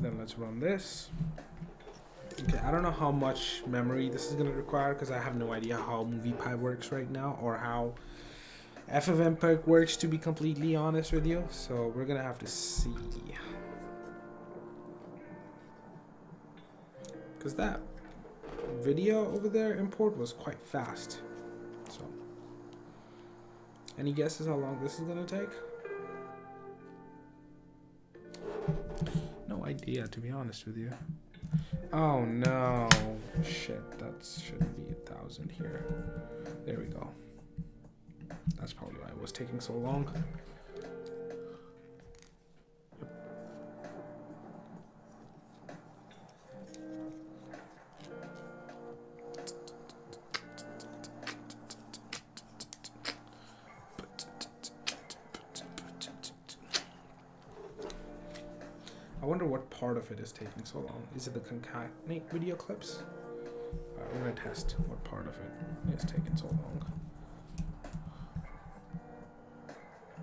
Then let's run this. Okay, I don't know how much memory this is going to require because I have no idea how MoviePy works right now or how FFmpeg works, to be completely honest with you. So we're going to have to see. Because that video over there import was quite fast. So, any guesses how long this is going to take? No idea, to be honest with you. Oh no, shit, that shouldn't be 1,000 here. There we go. That's probably why it was taking so long. I wonder what part of it is taking so long. Is it the concatenate video clips? Alright, we're gonna test what part of it is taking so long.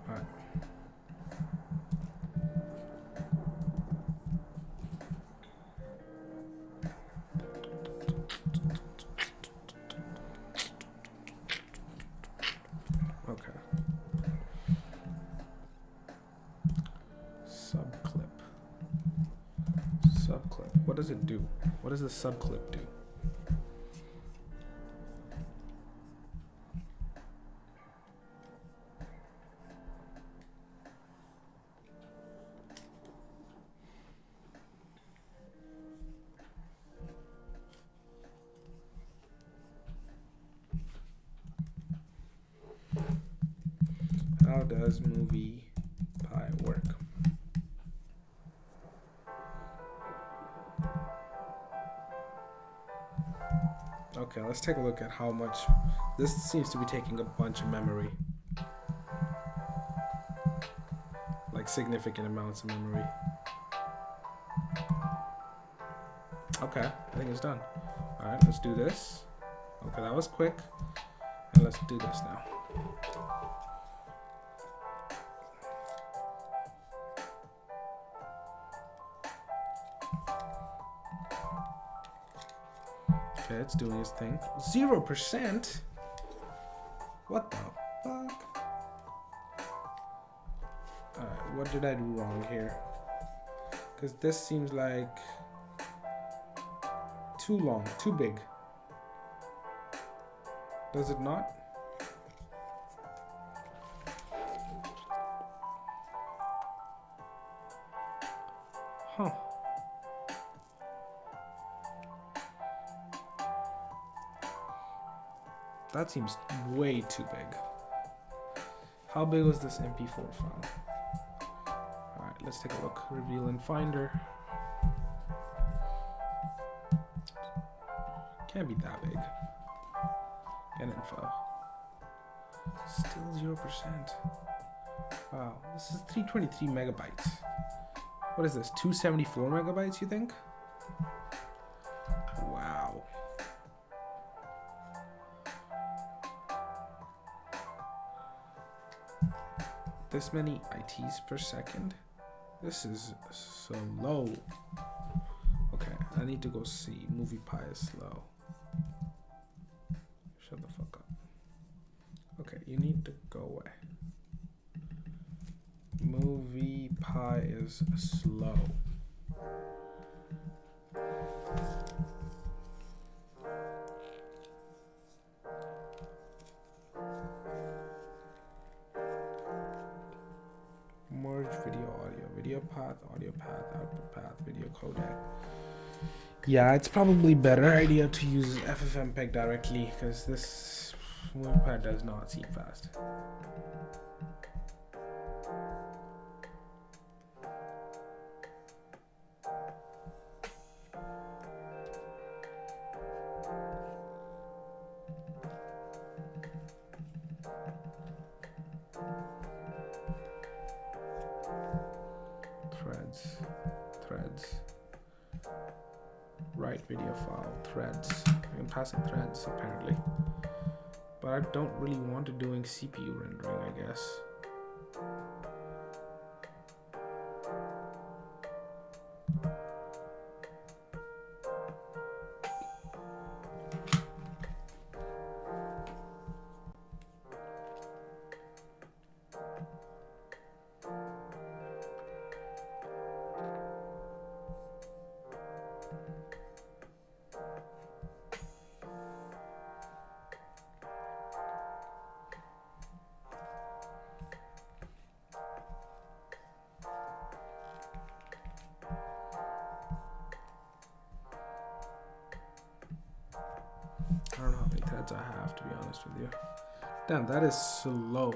Alright. Okay. Subclip. What does it do? What does the subclip do? How does MoviePy work? Okay, let's take a look at how much this seems to be taking a bunch of memory. Like significant amounts of memory. Okay, I think it's done. Alright, let's do this. Okay, that was quick. And let's do this now. Okay, it's doing its thing. 0%? What the fuck? Alright, what did I do wrong here? Because this seems like too long, too big. Does it not? Huh. That seems way too big. How big was this MP4 file? Alright, let's take a look. Reveal in Finder. Can't be that big. Get info. Still 0%. Wow, this is 323 megabytes. What is this? 274 megabytes, you think? Wow. This many ITs per second? This is so low. Okay, I need to go see. MoviePy is slow. Shut the fuck up. Okay, you need to go away. MoviePy is slow. Merge video path, audio path, output path, video codec. Yeah, it's probably better idea to use FFmpeg directly because this MoviePy does not seem fast. Threads. Write video file, threads. I can pass in threads apparently. But I don't really want to doing CPU rendering, I guess. I don't know how many threads I have, to be honest with you. Damn, that is slow.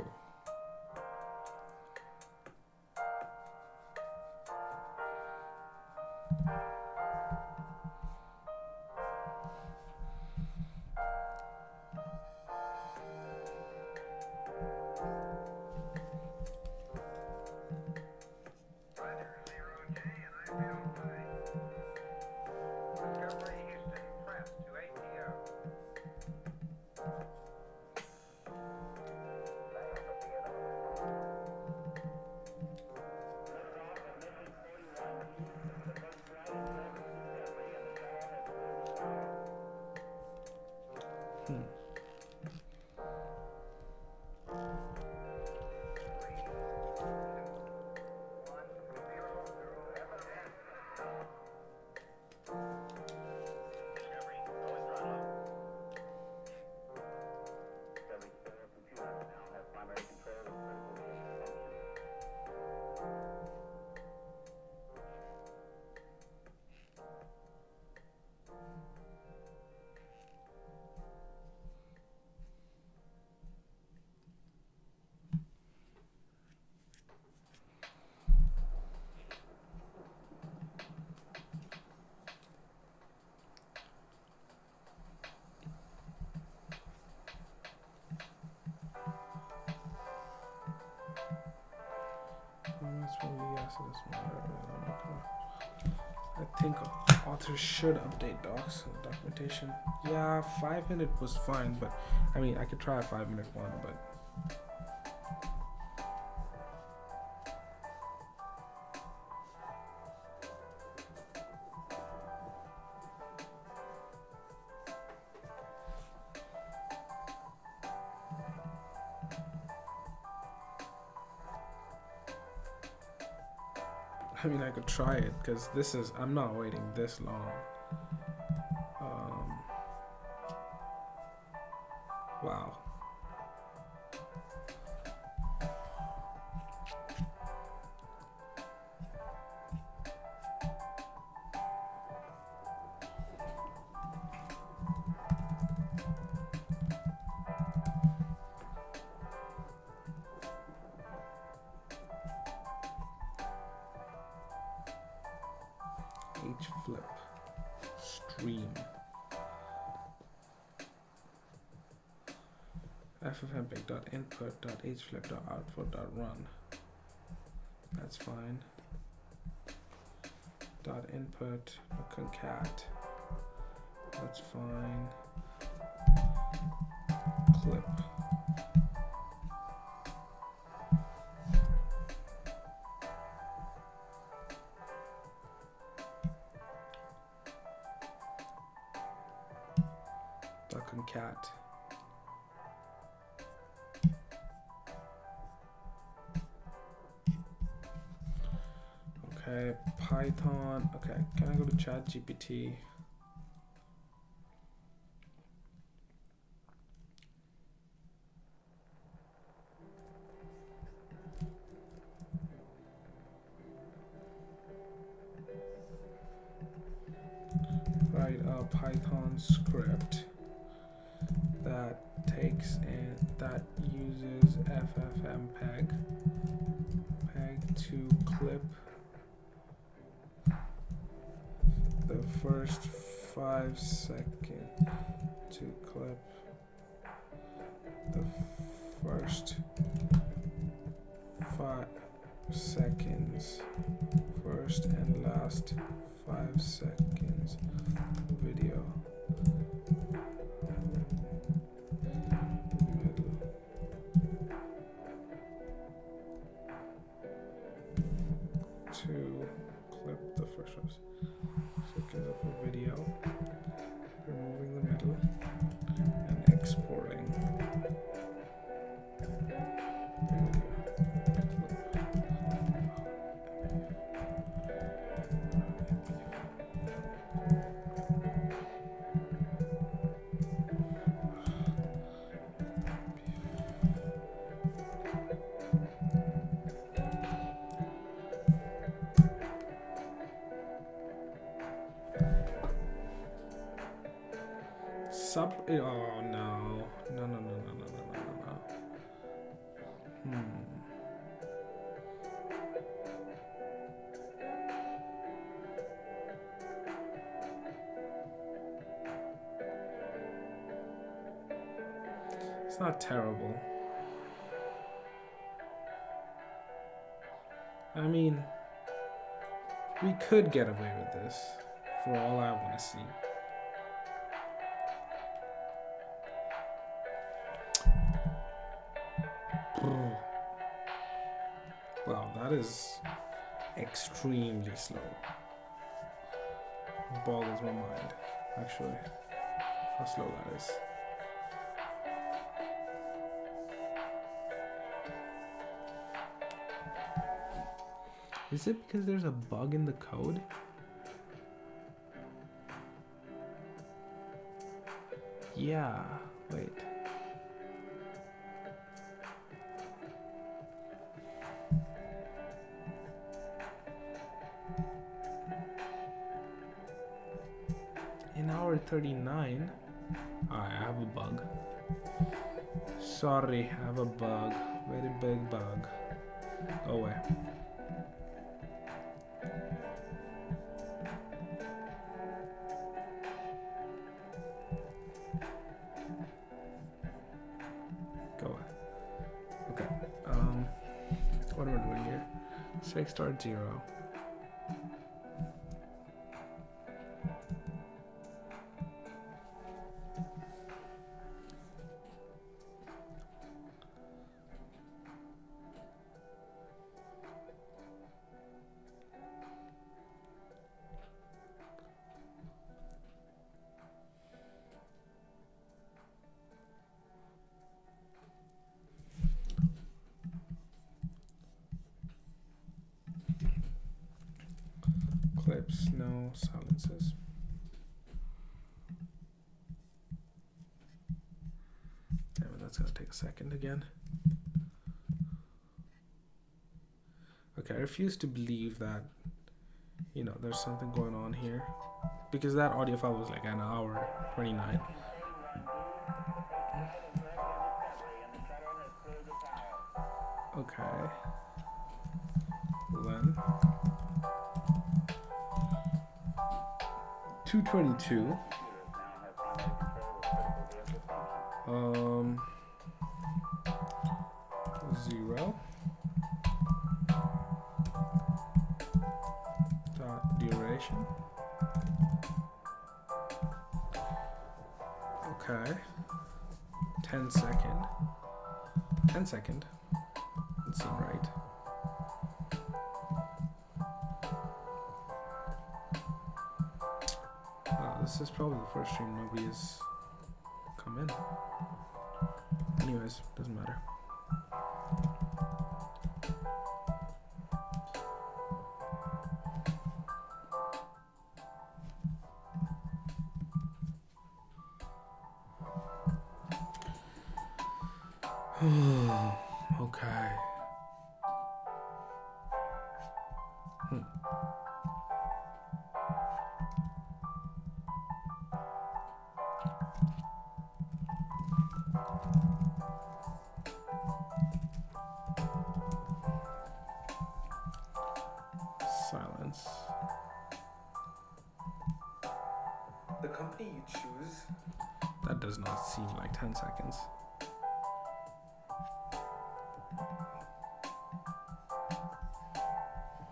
I think authors should update docs and documentation. Yeah, 5 minute was fine, but I mean, I could try a 5 minute one, but I mean, I could try it because this is, I'm not waiting this long. Wow. Flip stream. FFmpeg.input.hflip.output.run. That's fine. .input concat. That's fine. Clip. .concat. Okay, Python. Okay, can I go to ChatGPT? Write a Python script that takes in that uses FFmpeg to clip the first 5 seconds to clip the first 5 seconds, first and last 5 seconds video. Middle. To clip the first 5 seconds of a video, removing the middle and exporting the video. Oh no. No. It's not terrible. I mean, we could get away with this for all I want to see. Wow, that is extremely slow. Boggles my mind, actually, how slow that is. Is it because there's a bug in the code? Yeah, wait. In hour 39, I have a bug. Sorry, I have a bug. Very big bug. Go away. Go away. Okay. What am I doing here? 6.0. Clips, no silences. Damn it, that's gonna take a second again. Okay, I refuse to believe that, you know, there's something going on here, because that audio file was like an hour 29. Okay. Then 222. 0 dot duration. Okay. 10 second. 10 second. Doesn't seem right. This is probably the first stream nobody has come in. Anyways, doesn't matter. Okay. Silence. The company you choose. That does not seem like 10 seconds.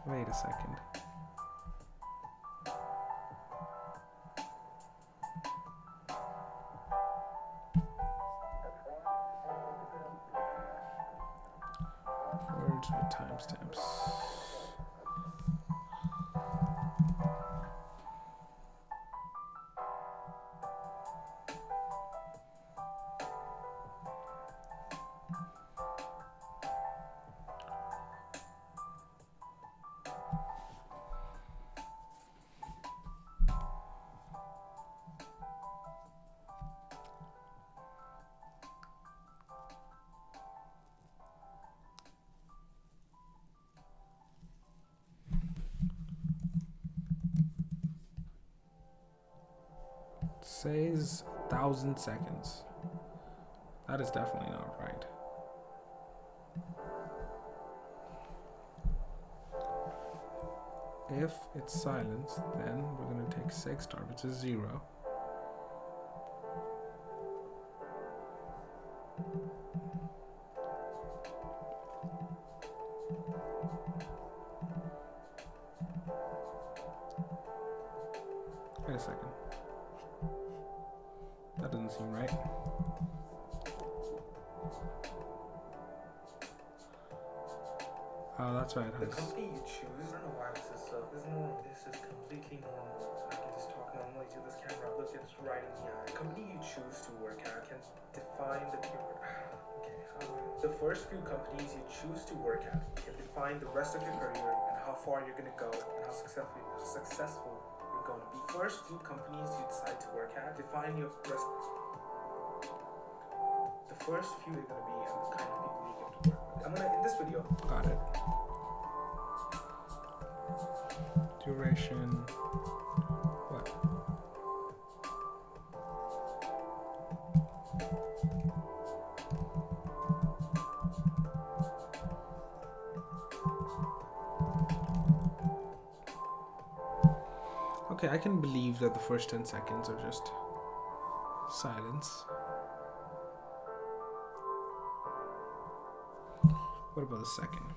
Wait a second. Words with timestamps. Says 1,000 seconds. That is definitely not right. If it's silence, then we're going to take 6 star, which is 0. Wait a second. That doesn't seem right. Oh, that's right. The company you choose. I don't know why this is so. This is normal. This is completely normal. I can just talk normally to this camera. Look at this writing here. The company you choose to work at can define the period. Okay. The first few companies you choose to work at can define the rest of your career and how far you're gonna go and how successful you're going to be. First few companies you decide to work at define your rest. The first few you're gonna be and the kind of people you get to work with. I'm gonna in this video. Got it. Duration. What? Okay, I can believe that the first 10 seconds are just silence. What about the second?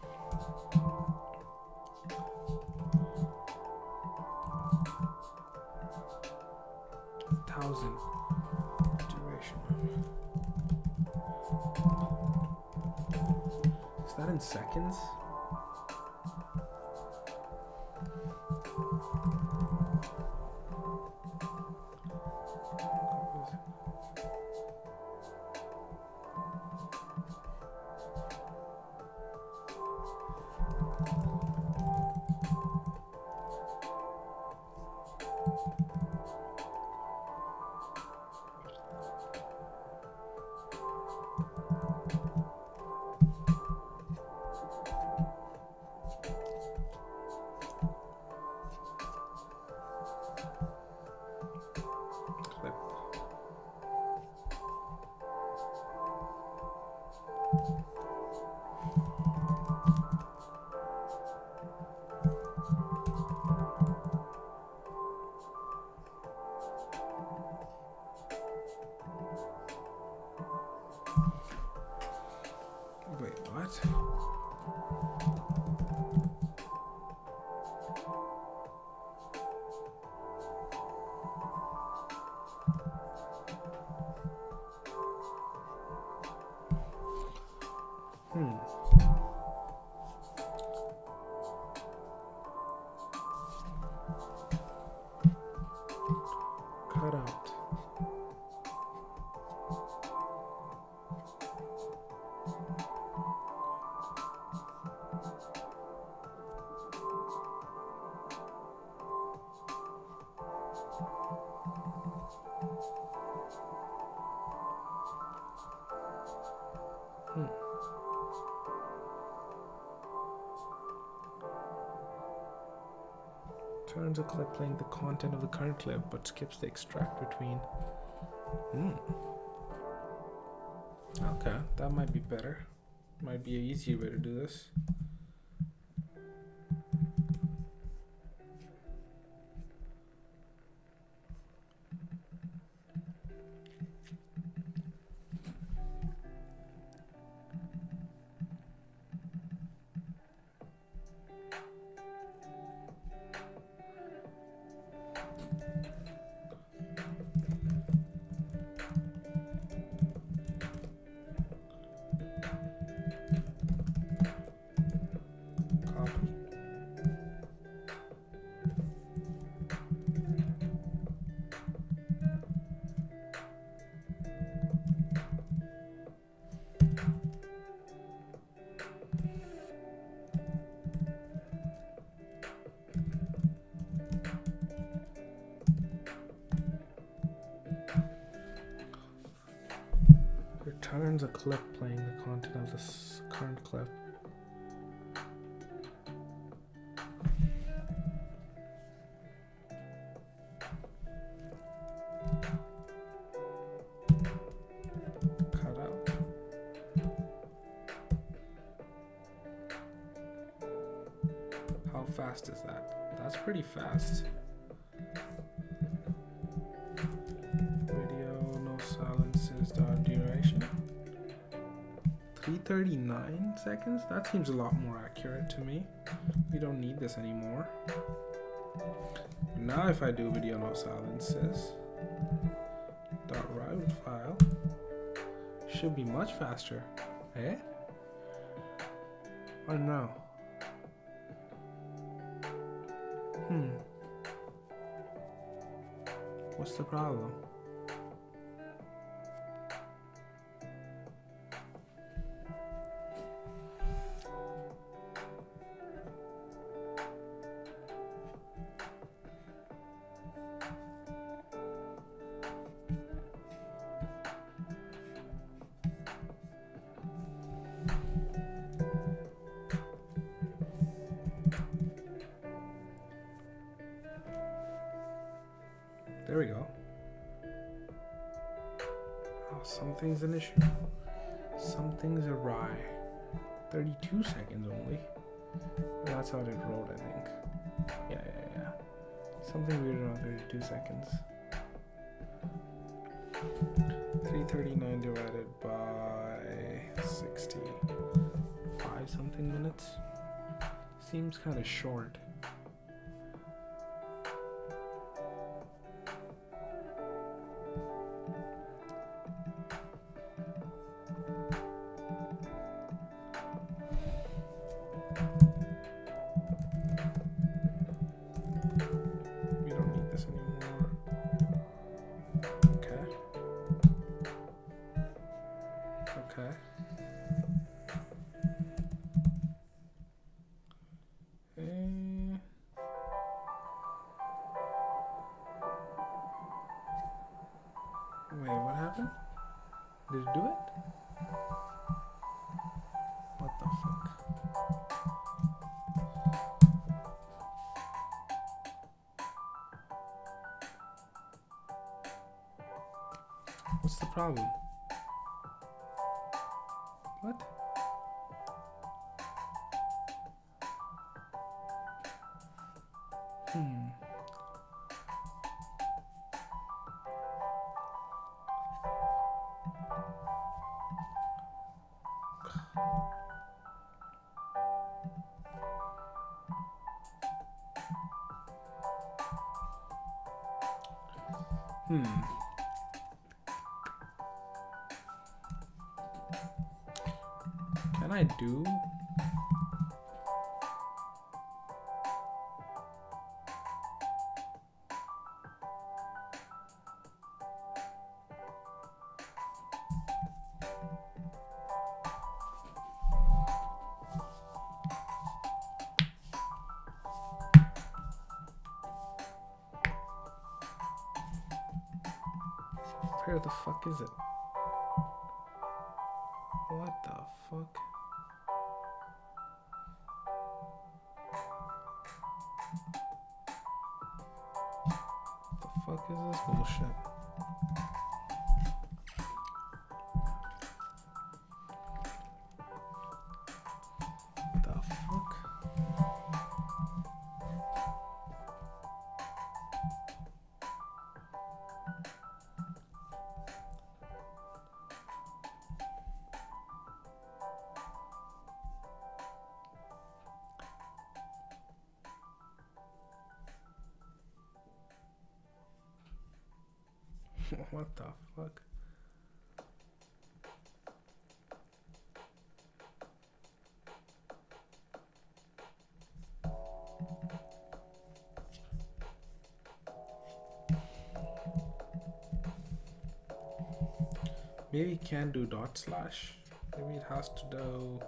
1,000 duration. Is that in seconds? Wait, what? What? Cut out. Turns a clip playing the content of the current clip but skips the extract between. Okay, that might be better. Might be an easier way to do this. Returns a clip playing the content of this current clip. Cut out. How fast is that? That's pretty fast. Video, no silences, duration. 339 seconds? That seems a lot more accurate to me. We don't need this anymore. Now if I do video no silences, .route file, should be much faster. Eh? Or no? What's the problem? There we go. Oh, something's an issue. Something's awry. 32 seconds only. That's how it wrote, I think. Yeah. Something weird around 32 seconds. 339 divided by 65 something minutes. Seems kind of short. Wait, what happened? Did it do it? What the fuck? What's the problem? What? Can I do? Where the fuck is it? What the fuck? The fuck is this bullshit? The fuck? What the fuck? Maybe it can do dot slash. Maybe it has to do.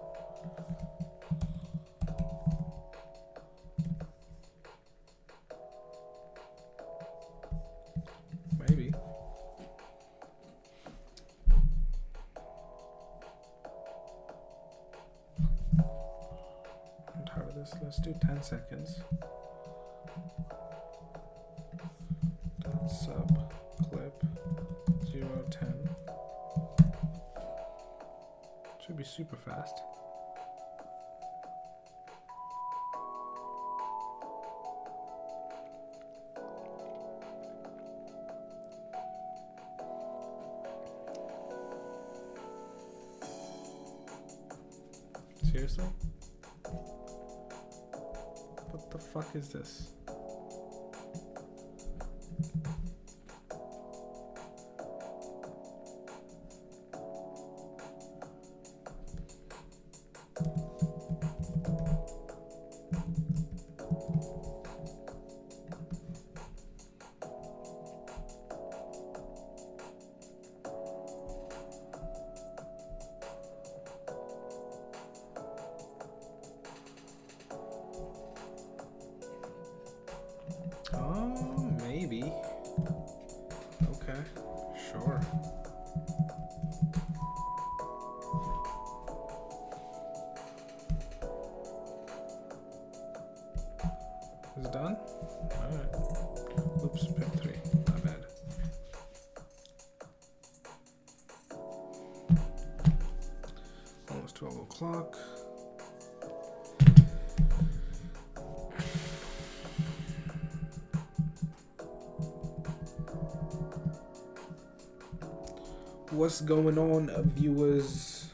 Maybe. I'm tired of this. Let's do 10 seconds. Dot sub clip 0:10. Should be super fast. Seriously? What the fuck is this? Oh, maybe. Okay, sure. Is it done? Alright. Oops, pick 3. My bad. Almost 12 o'clock. What's going on, viewers?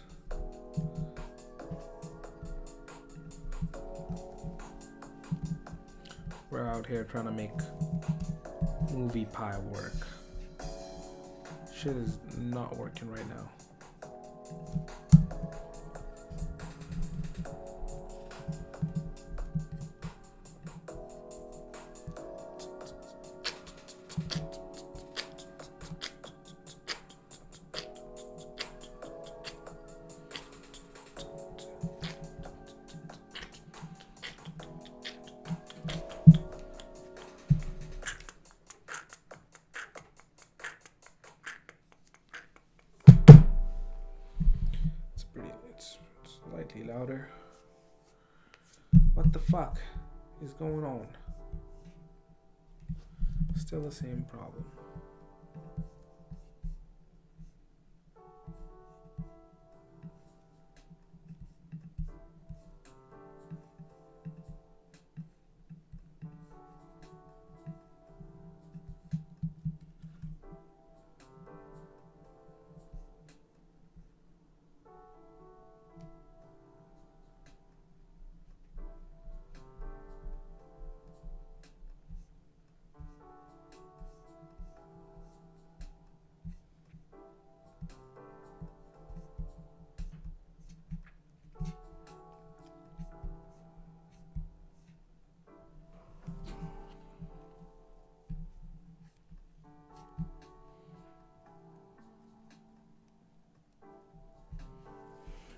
We're out here trying to make MoviePy work. Shit is not working right now. Slightly louder. What the fuck is going on? Still the same problem.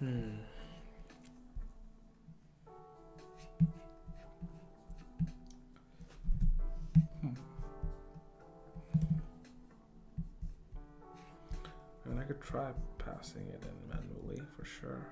Hmm. And I could try passing it in manually for sure.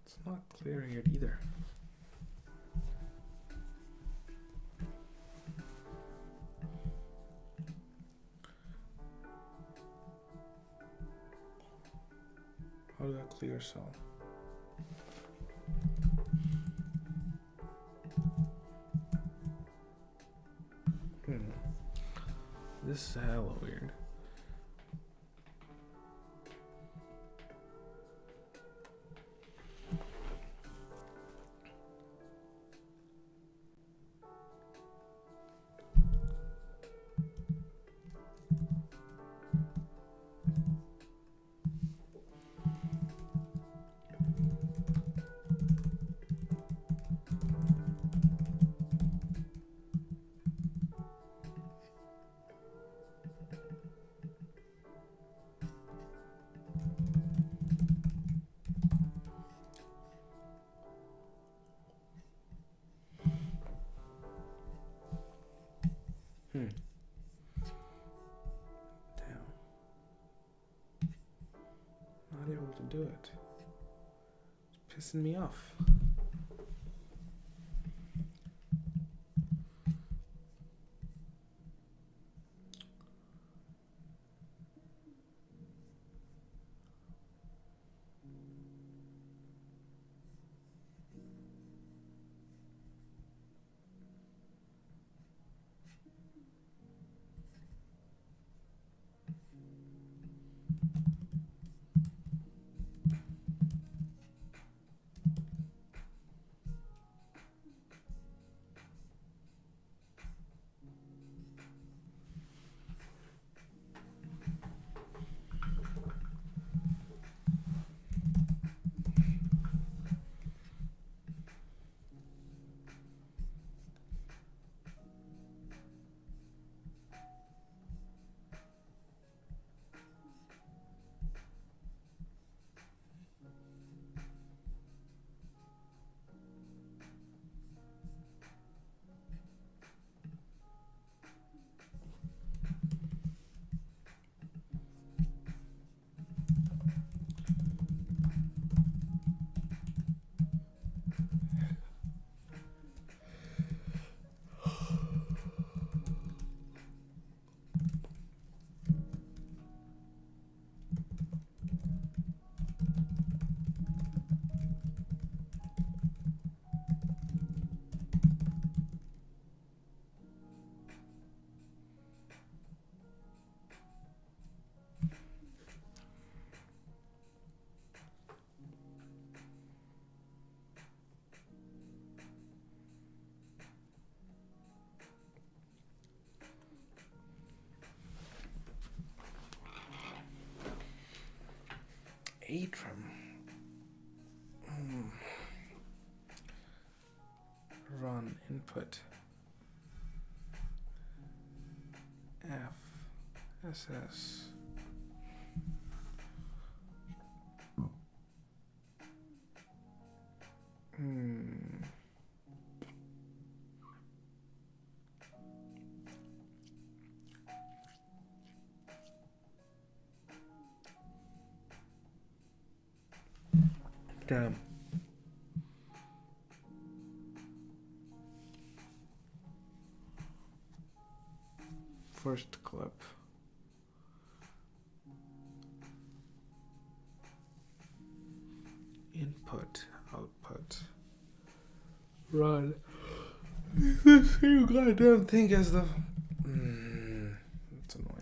It's not clearing it either. How do I clear cell? This is hella weird. Damn. Not able to do it. It's pissing me off. Eight from run input FSS Damn. First clip. Input, output. Run. The same goddamn thing as the. It's annoying.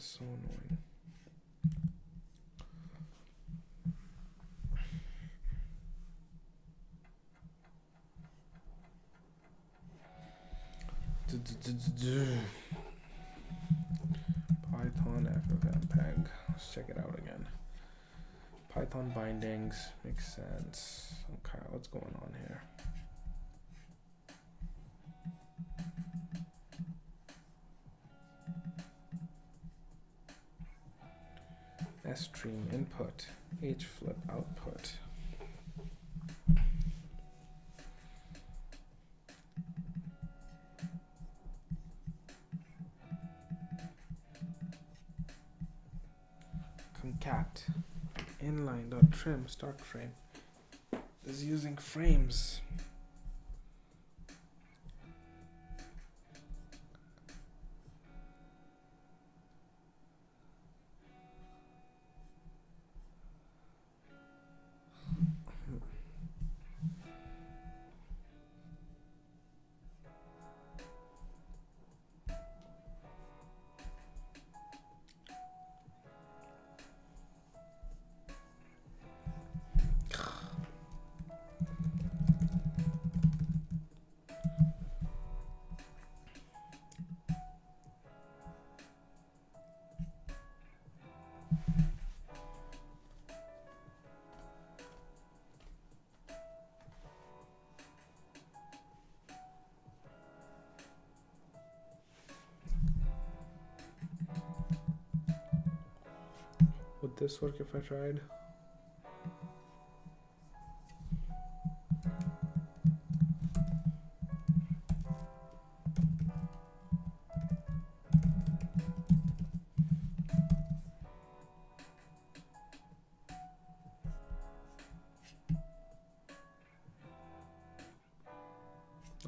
so annoying. Python FFmpeg. Let's check it out again. Python bindings makes sense. Okay, what's going on here? Stream input, flip output. Concat inline.trim start frame is using frames. Would this work if I tried?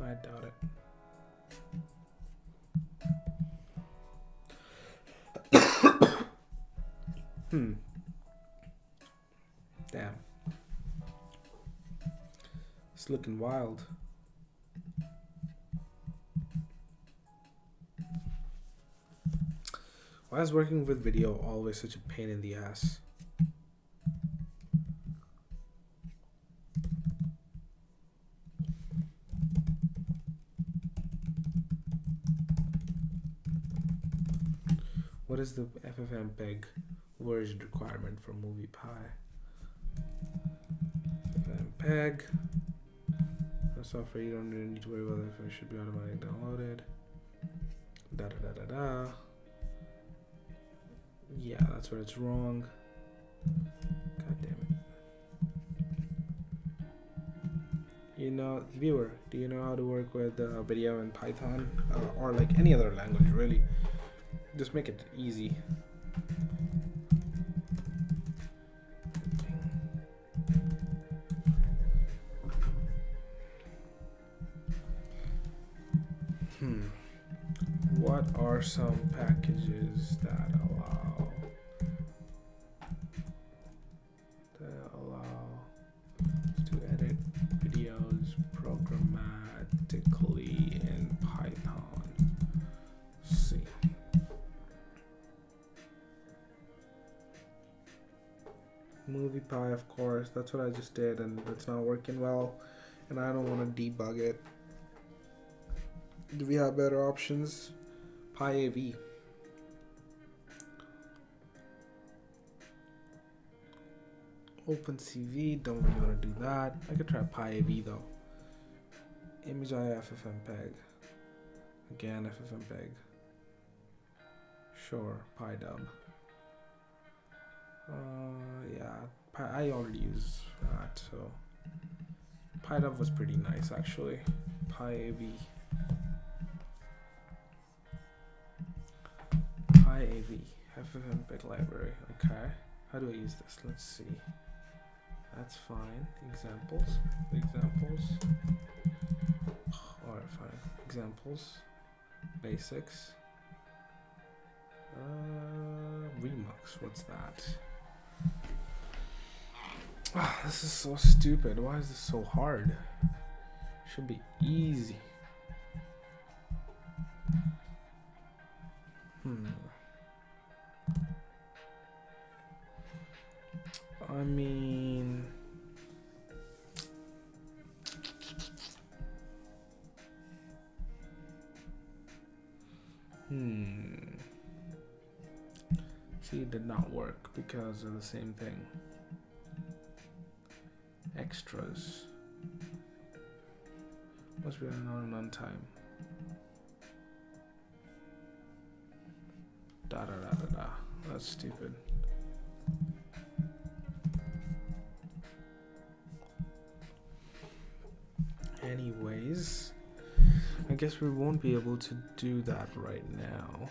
I doubt it. Damn. It's looking wild. Why is working with video always such a pain in the ass? What is the FFmpeg version requirement for MoviePy? FFmpeg. The software you don't really need to worry about if it should be automatically downloaded. Da da da da da. Yeah, that's where it's wrong. God damn it. You know, viewer, do you know how to work with video in Python or like any other language really? Just make it easy. What are some packages that allow to edit videos programmatically in Python? Let's see. MoviePy, of course. That's what I just did, and it's not working well, and I don't want to debug it. Do we have better options? PiAV. OpenCV, don't really want to do that. I could try PiAV though. ImageI FFmpeg. Again, FFmpeg. Sure, PiDub. Yeah, I already use that, so PiDub was pretty nice actually. PiAV. PiAV, FFmpeg library. Okay, how do I use this? Let's see. That's fine. Examples. Alright, fine. Examples. Basics. Remux. What's that? This is so stupid. Why is this so hard? Should be easy. I mean, see, it did not work because of the same thing. Extras. Must be on time. Da da da da da. That's stupid. Anyways, I guess we won't be able to do that right now.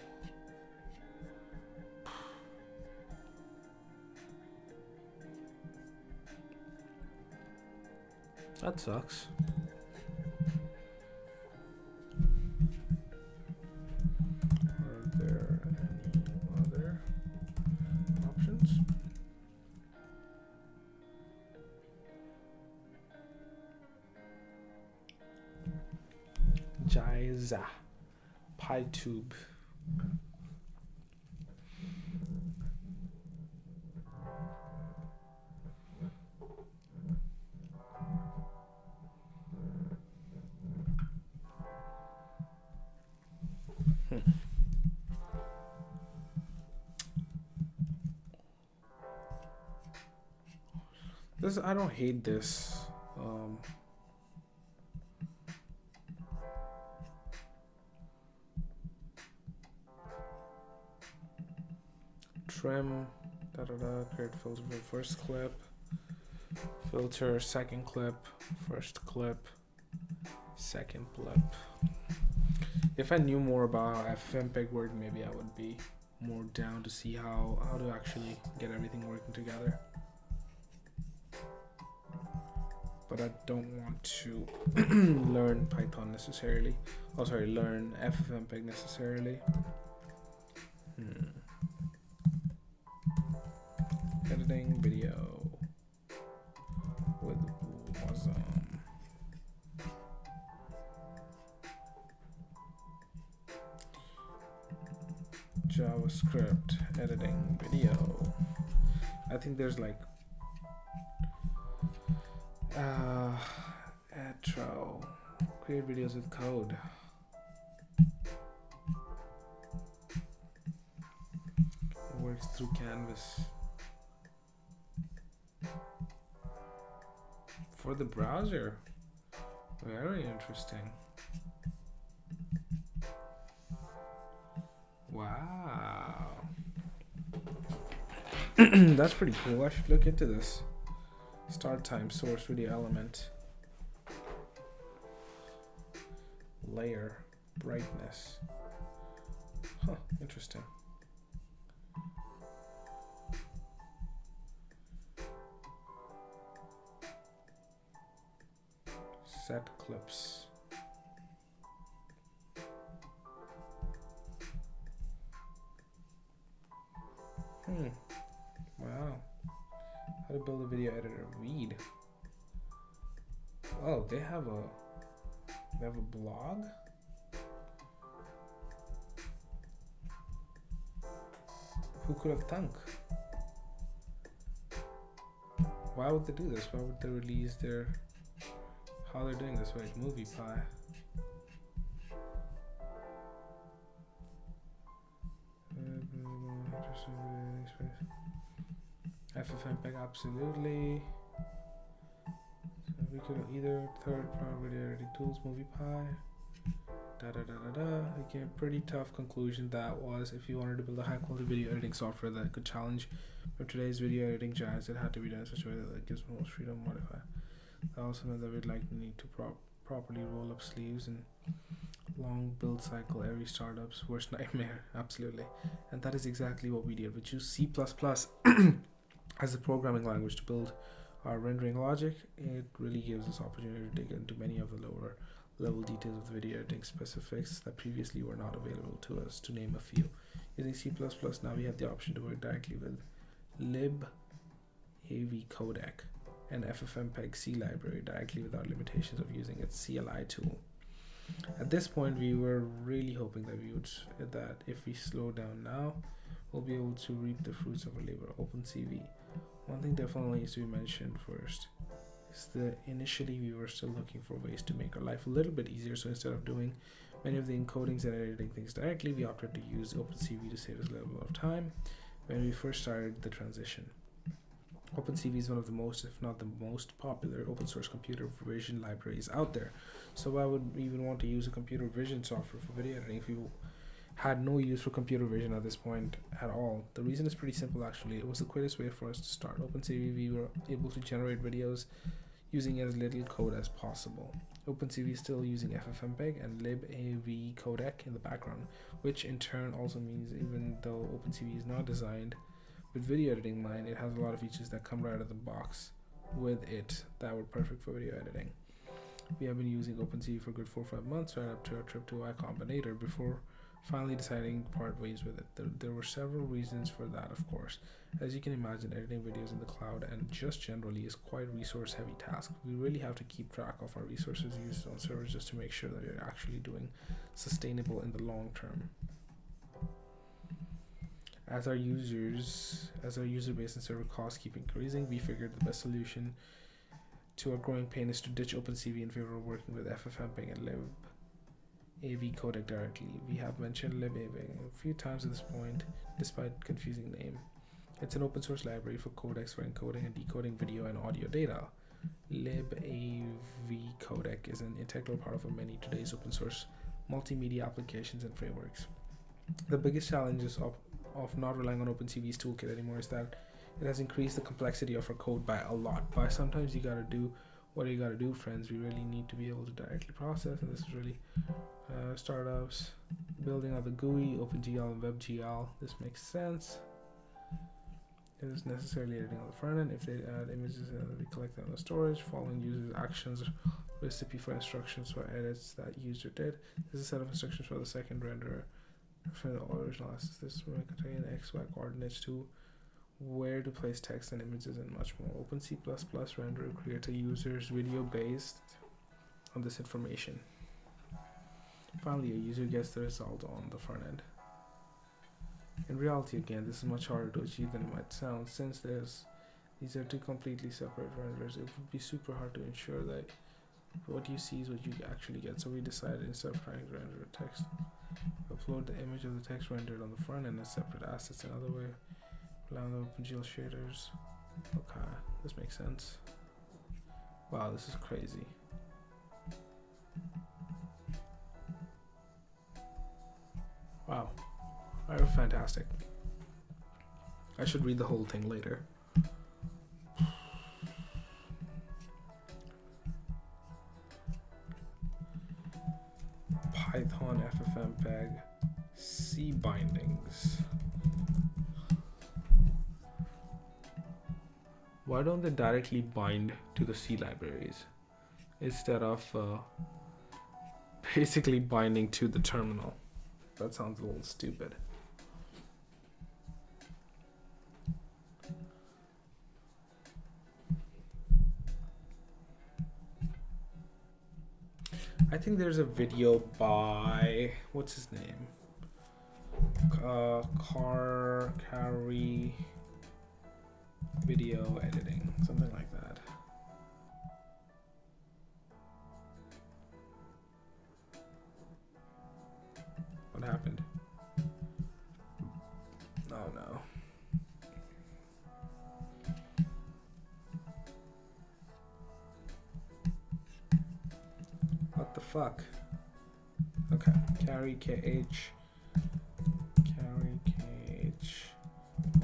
That sucks. Are there any other options? Jaiza PiTube. This, I don't hate this. Trim, da da da, create filter for first clip, filter second clip, first clip, second clip. If I knew more about how FFmpeg worked, maybe I would be more down to see how to actually get everything working together. But I don't want to learn Python necessarily. Oh, sorry, learn FFmpeg necessarily. Editing video with Wasm. JavaScript editing video. I think there's like intro, create videos with code. It works through Canvas. For the browser. Very interesting. Wow. That's pretty cool. I should look into this. Start time, source video element. Layer, brightness. Huh, interesting. Set clips. Wow. How to build a video editor. Read. Oh, they have a blog? Who could have thunk? Why would they do this? Why would they release their how they're doing this? Wait, MoviePy. FFmpeg, absolutely. So we could either third-party video editing tools, MoviePy. Da da da da da. Again, pretty tough conclusion that was. If you wanted to build a high-quality video editing software that could challenge from today's video editing giants, it had to be done in such a way that it gives most freedom to modify. That also meant that we'd like to need to properly roll up sleeves and long build cycle. Every startup's worst nightmare. Absolutely. And that is exactly what we did. We choose C++ as a programming language to build our rendering logic. It really gives us opportunity to dig into many of the lower level details of the video editing specifics that previously were not available to us, to name a few. Using C++, now we have the option to work directly with LibAVcodec and FFmpeg C library directly without limitations of using its CLI tool. At this point, we were really hoping that if we slow down now, we'll be able to reap the fruits of our labor. OpenCV, One thing definitely needs to be mentioned first is that initially we were still looking for ways to make our life a little bit easier. So instead of doing many of the encodings and editing things directly, we opted to use OpenCV to save us a little bit of time when we first started the transition. OpenCV is one of the most, if not the most popular open source computer vision libraries out there. So why would we even want to use a computer vision software for video editing if we had no use for computer vision at this point at all? The reason is pretty simple actually. It was the quickest way for us to start. OpenCV, we were able to generate videos using as little code as possible. OpenCV is still using FFmpeg and LibAVcodec in the background, which in turn also means even though OpenCV is not designed with video editing in mind, it has a lot of features that come right out of the box with it that were perfect for video editing. We have been using OpenCV for a good 4 or 5 months, right up to our trip to Y Combinator, before finally deciding to part ways with it. There were several reasons for that, of course. As you can imagine, editing videos in the cloud and just generally is quite a resource heavy task. We really have to keep track of our resources used on servers just to make sure that we're actually doing sustainable in the long term. As our user base and server costs keep increasing, we figured the best solution to our growing pain is to ditch OpenCV in favor of working with FFmpeg and LibAVcodec directly. We have mentioned LibAV a few times at this point, despite confusing name. It's an open source library for codecs for encoding and decoding video and audio data. LibAVcodec is an integral part of many today's open source multimedia applications and frameworks. The biggest challenges of not relying on OpenCV's toolkit anymore is that it has increased the complexity of our code by a lot. By sometimes you gotta do what you gotta do, friends. We really need to be able to directly process, and this is really startups building out the GUI, OpenGL and WebGL. This makes sense. It is necessarily editing on the front end. If they add images and we collect them on the storage, following users' actions, recipe for instructions for edits that user did. This is a set of instructions for the second renderer. For the original assets, this will contain XY coordinates to where to place text and images and much more. OpenC++ renderer creates a user's video based on this information. Finally, a user gets the result on the front end. In reality, again, this is much harder to achieve than it might sound. Since these are two completely separate renderers, it would be super hard to ensure that what you see is what you actually get. So we decided, instead of trying to render a text, upload the image of the text rendered on the front end as separate assets. Another way, rely on the OpenGL shaders. Okay, this makes sense. Wow, this is crazy. Wow, alright, fantastic. I should read the whole thing later. Python FFmpeg C bindings. Why don't they directly bind to the C libraries instead of basically binding to the terminal? That sounds a little stupid. I think there's a video by, what's his name? Carry video editing, something like that. What happened? Oh no. What the fuck? Okay, carry KH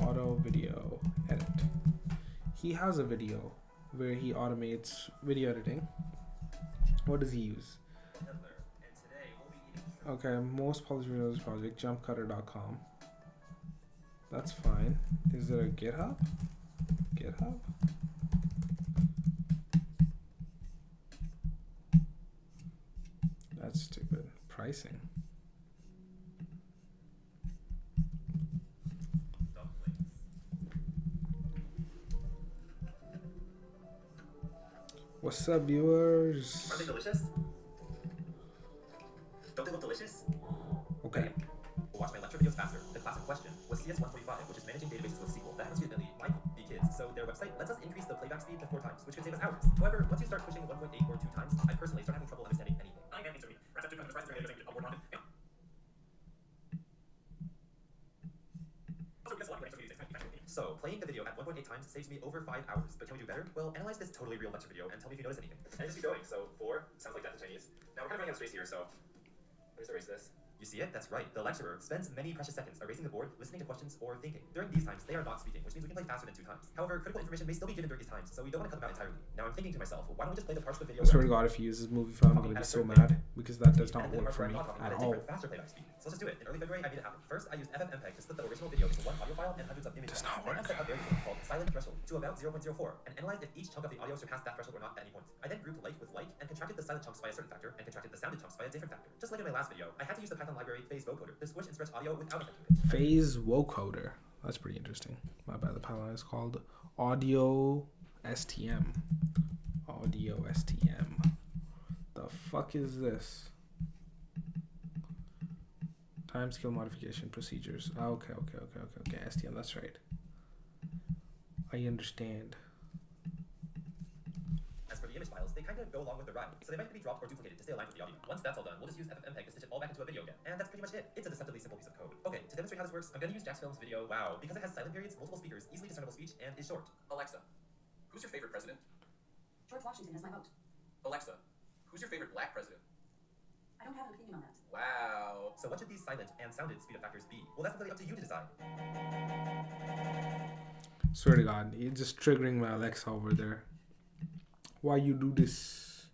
auto video edit. He has a video where he automates video editing. What does he use? Okay, most polished videos project, jumpcutter.com. That's fine. Is there a GitHub? GitHub? That's stupid. Pricing. What's up, viewers? Are they delicious? Don't they look delicious? Okay. We'll watch my lecture videos faster. The classic question was CS145, which is managing databases with SQL. That happens to be my kids, so they're their website lets us increase the playback speed to 4 times, which could save us hours. However, once you start pushing 1.8 or 2 times, I personally start having trouble understanding anything. So, playing the video at 1.8 times saves me over 5 hours, but can we do better? Well, analyze this totally real lecture video and tell me if you notice anything. And just keep going, so 4 sounds like death in Chinese. Now we're kind of running out of space here, so let's erase this. You see it? That's right. The lecturer spends many precious seconds erasing the board, listening to questions, or thinking. During these times, they are not speaking, which means we can play faster than 2 times. However, critical information may still be given during these times, so we don't want to cut them out entirely. Now I'm thinking to myself, why don't we just play the parts of the video? I swear to God, if he uses MoviePy, I'm gonna be so mad because that does not work for me at all. Faster playback speed. So let's just do it. In early February, I made it happen. First, I used FFmpeg to split the original video into 1 audio file and hundreds of images. Does not Then I work. set a variable called silent threshold to about 0.04 and analyzed if each chunk of the audio surpassed that threshold or not at any point. I then grouped like with like and contracted the silent chunks by a certain factor and contracted the sounded chunks by a different factor. Just like in my last video, I had to use the Python library PiAV to squish and stretch audio without affecting pitch. PiAV. That's pretty interesting. My bad. The Python is called Audio STM. Audio STM. The fuck is this? Timescale modification procedures. Okay. STM. That's right. I understand. As for the image files, they kind of go along with the ride, so they might have to be dropped or duplicated to stay aligned with the audio. Once that's all done, we'll just use FFmpeg to stitch it all back into a video again. And that's pretty much it. It's a deceptively simple piece of code. Okay, to demonstrate how this works, I'm going to use Jack's Film's video, wow, because it has silent periods, multiple speakers, easily discernible speech, and is short. Alexa, who's your favorite president? George Washington is my vote. Alexa, who's your favorite black president? I don't have an opinion on that. Wow. So what should these silent and sounded speed up factors be? Well, that's completely up to you to decide. Swear to God, you're just triggering my Alexa over there. Why you do this?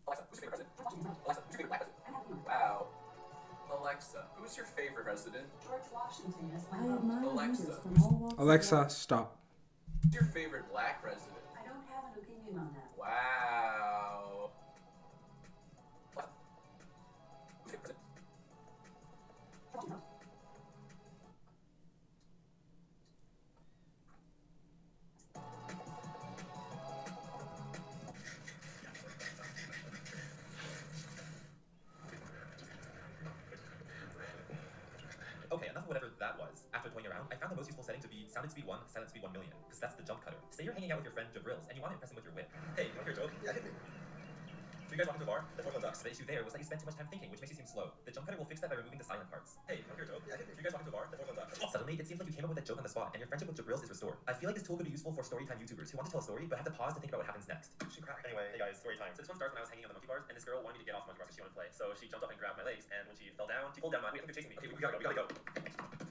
Alexa, who's your favorite president? George Washington is my vote. Alexa, who's your favorite black president? I don't have an opinion on that. Wow. Alexa, who's your favorite president? George Washington is my I vote. admire Alexa, leaders from all walks of Alexa, life. stop. Who's your favorite black president? I don't have an opinion on that. Wow. Alexa, who's your favorite president? George Washington. Okay, enough of whatever that was. After toying around, I found the most useful setting to be sounded speed 1, silent speed 1 million, because that's the jump cutter. Say you're hanging out with your friend Jabril's, and you want to impress him with your wit. Hey, come here, Joe. Yeah, hit me. So you guys walking to a bar? The formula ducks. The issue there was that you spent too much time thinking, which makes you seem slow. The jump cutter will fix that by removing the silent parts. Hey, come here, Joe. Yeah, hit me. You guys walking to a bar? The formula ducks. Suddenly, it seems like you came up with a joke on the spot, and your friendship with Jabril's is restored. I feel like this tool could be useful for storytime YouTubers who want to tell a story, but have to pause to think about what happens next. Anyway, hey guys, story time. So this one starts when I was hanging on the monkey bars, and this girl wanted me to get off the monkey bars because she wanted to play. So she jumped up and grabbed my legs, and when she fell down, she pulled down my. Wait, I think they're chasing me. Okay, we gotta go.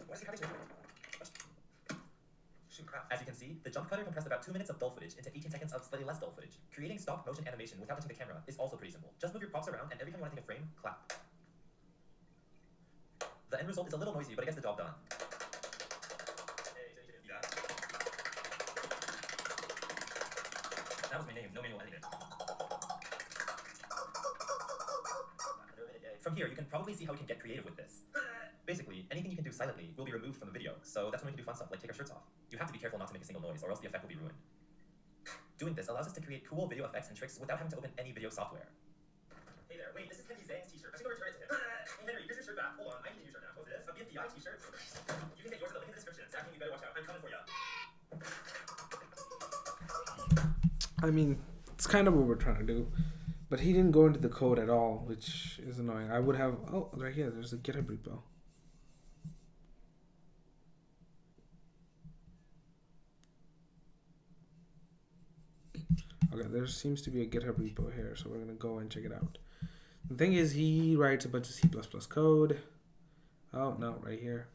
Why is he having to? As you can see, the jump cutter compressed about 2 minutes of dull footage into 18 seconds of slightly less dull footage. Creating stop motion animation without touching the camera is also pretty simple. Just move your props around, and every time you want to take a frame, clap. The end result is a little noisy, but it gets the job done. That was my name, no manual editing. From here, you can probably see how we can get creative with this. Basically, anything you can do silently will be removed from the video, so that's when we can do fun stuff like take our shirts off. You have to be careful not to make a single noise, or else the effect will be ruined. Doing this allows us to create cool video effects and tricks without having to open any video software. Hey there, wait, this is Henry Zhang's t-shirt. I should go return it to him. Hey Henry, here's your shirt back. Hold on, I need a new shirt now. What's this? A BFDI t-shirt? You can get yours at the link in the description. Zach, you better watch out. I'm coming for you. I mean, it's kind of what we're trying to do, but he didn't go into the code at all, which is annoying. I would have. Oh, right here. There's a GitHub repo. Okay, there seems to be a GitHub repo here, so we're gonna go and check it out. The thing is, he writes a bunch of C++ code. Oh no, right here.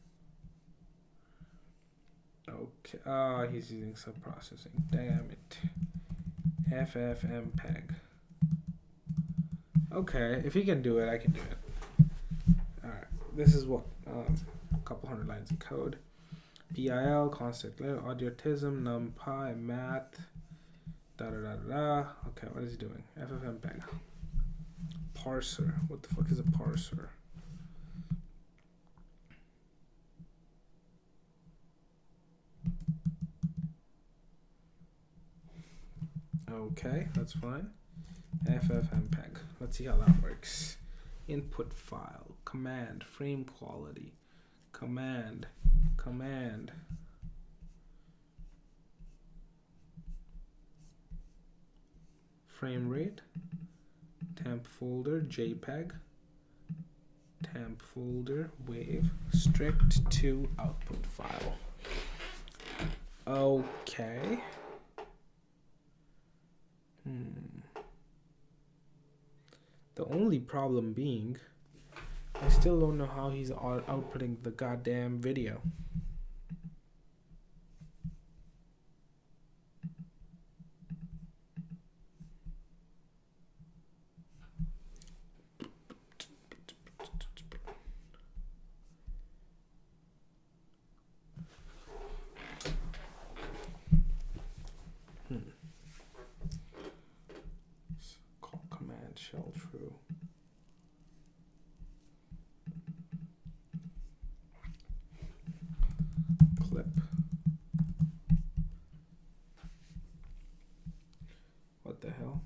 Okay. He's using subprocessing. Damn it. FFmpeg. Okay, if he can do it, I can do it. Alright, this is what? A couple hundred lines of code. PIL, constant audiotism, numpy, math, Okay, what is he doing? FFmpeg. Parser. What the fuck is a parser? Okay, that's fine. FFmpeg. Let's see how that works. Input file, command, frame quality, command, frame rate, temp folder, JPEG, temp folder, wave, strict to output file. Okay. The only problem being, I still don't know how he's outputting the goddamn video. Call command shell true. Clip. What the hell?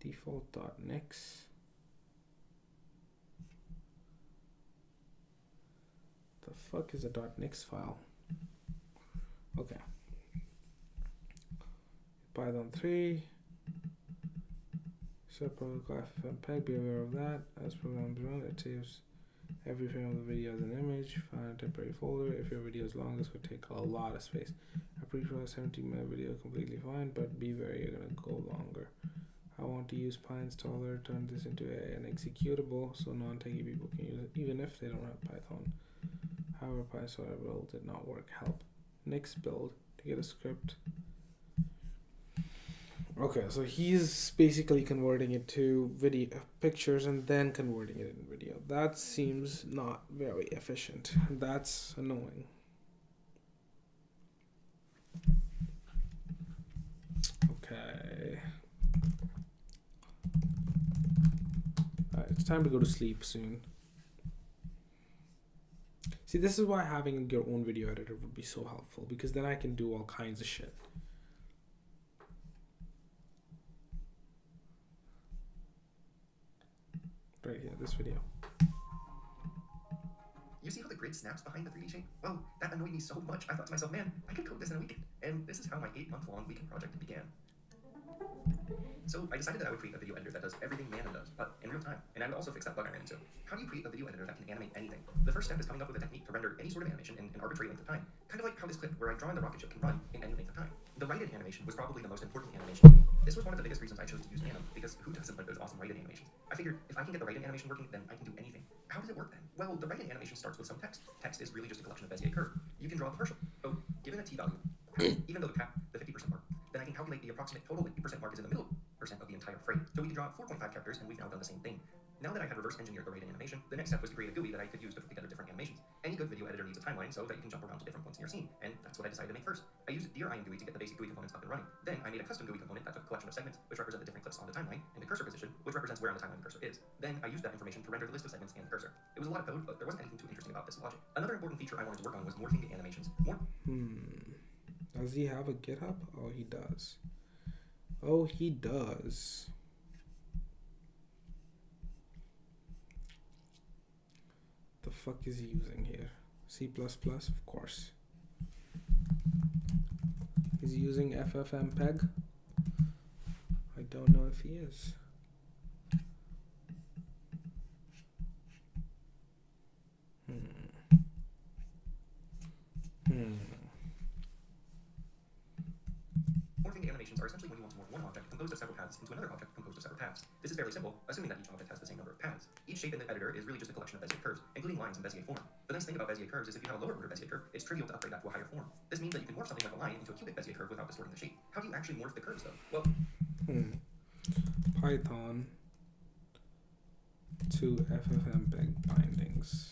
Default.nix. The fuck is a .nix file? Okay. Python 3. Set protocol FFmpeg, be aware of that. As programs run, it saves every frame of the video as an image. Find a temporary folder. If your video is long, this could take a lot of space. A pre-processed 17-minute video completely fine, but be wary, you're gonna go longer. I want to use PyInstaller, turn this into an executable so non-techie people can use it, even if they don't have Python. However, PyInstaller build did not work. Help. Nix build to get a script. Okay, so he's basically converting it to video pictures and then converting it in video. That seems not very efficient. That's annoying. Okay. Alright, it's time to go to sleep soon. See, this is why having your own video editor would be so helpful, because then I can do all kinds of shit. Right here, this video. You see how the grid snaps behind the 3D shape? Well, that annoyed me so much, I thought to myself, man, I could code this in a weekend. And this is how my 8-month-long weekend project began. So I decided that I would create a video editor that does everything Manon does, but in real time. And I would also fix that bug I ran into. How do you create a video editor that can animate anything? The first step is coming up with a technique to render any sort of animation in an arbitrary length of time. Kind of like how this clip where I draw in the rocket ship can run in any length of time. The write-in animation was probably the most important animation to me. This was one of the biggest reasons I chose to use Manon, because who doesn't like those awesome write-in animations? I figured if I can get the write-in animation working, then I can do anything. How does it work then? Well, the write-in animation starts with some text. Text is really just a collection of Bezier curve. You can draw the partial. Oh, given a t-value, even though the 50% mark, then I can calculate the approximate total 50% mark is in the middle percent of the entire frame. So we can draw 4.5 characters, and we've now done the same thing. Now that I had reverse engineered the write-in animation, the next step was to create a GUI that I could use to put together different animations. Any good video editor needs a timeline so that you can jump around to different points in your scene, and that's what I decided to make first. I used DRIM GUI to get the basic GUI components up and running. Then I made a custom GUI component that took a collection of segments, which represent the different clips on the timeline, and the cursor position, which represents where on the timeline the cursor is. Then I used that information to render the list of segments and the cursor. It was a lot of code, but there wasn't anything too interesting about this logic. Another important feature I wanted to work on was morphing the animations. Does he have a GitHub? Oh, he does. Oh, he does. The fuck is he using here? C++, of course. Is he using FFmpeg? I don't know if he is. Morphing animations are essentially when you want to morph one object composed of several paths into another object composed of several paths. This is fairly simple, assuming that each object has the same number of paths. Each shape in the editor is really just a collection of Bezier curves, including lines in Bezier form. The nice thing about Bezier curves is if you have a lower order Bezier curve, it's trivial to upgrade that to a higher form. This means that you can morph something like a line into a cubic Bezier curve without distorting the shape. How do you actually morph the curves though? Well, Python to FFmpeg bindings.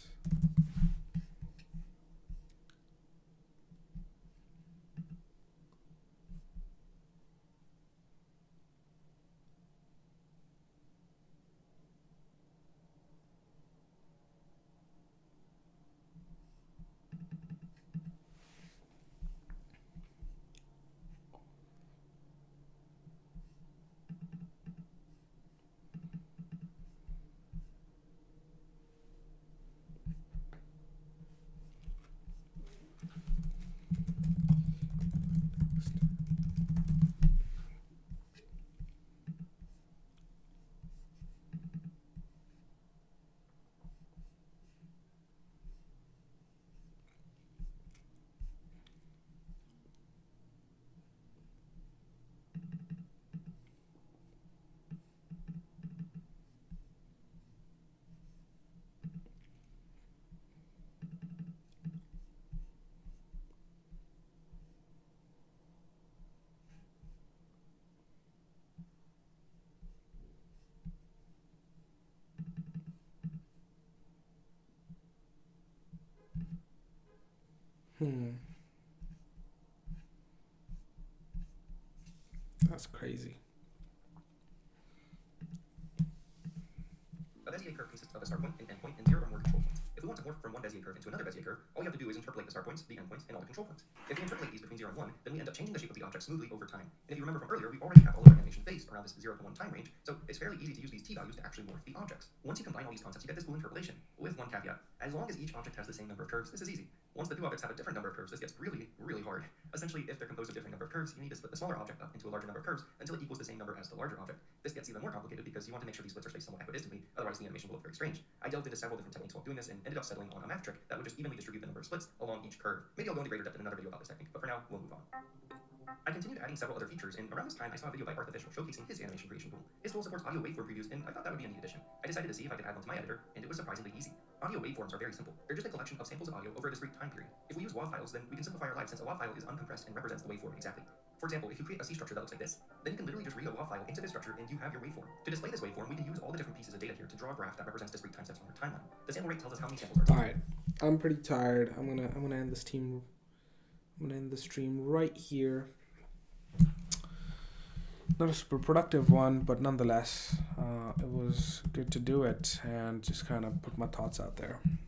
That's crazy. A Bezier curve consists of a start point, an end point, and 0 or more control points. If we want to morph from one Bezier curve into another Bezier curve, all we have to do is interpolate the start points, the end points, and all the control points. If we interpolate these between 0 and 1, then we end up changing the shape of the object smoothly over time. And if you remember from earlier, we already have all of our animation based around this 0 to 1 time range, so it's fairly easy to use these t values to actually morph the objects. Once you combine all these concepts, you get this cool interpolation, with one caveat. As long as each object has the same number of curves, this is easy. Once the two objects have a different number of curves, this gets really, really hard. Essentially, if they're composed of different number of curves, you need to split the smaller object up into a larger number of curves until it equals the same number as the larger object. This gets even more complicated because you want to make sure these splits are spaced somewhat equidistantly, otherwise the animation will look very strange. I delved into several different techniques while doing this and ended up settling on a math trick that would just evenly distribute the number of splits along each curve. Maybe I'll go into greater depth in another video about this technique, but for now, we'll move on. I continued adding several other features, and around this time I saw a video by Artificial showcasing his animation creation tool. His tool supports audio waveform previews, and I thought that would be a neat addition. I decided to see if I could add one to my editor, and it was surprisingly easy. Audio waveforms are very simple. They're just a collection of samples of audio over a discrete time period. If we use WAV files, then we can simplify our life since a WAV file is uncompressed and represents the waveform exactly. For example, if you create a C structure that looks like this, then you can literally just read a WAV file into this structure and you have your waveform. To display this waveform, we can use all the different pieces of data here to draw a graph that represents discrete time steps on our timeline. The sample rate tells us how many samples are. Alright, I'm pretty tired. I'm gonna end this team. I'm gonna end the stream right here. Not a super productive one, but nonetheless, it was good to do it and just kind of put my thoughts out there.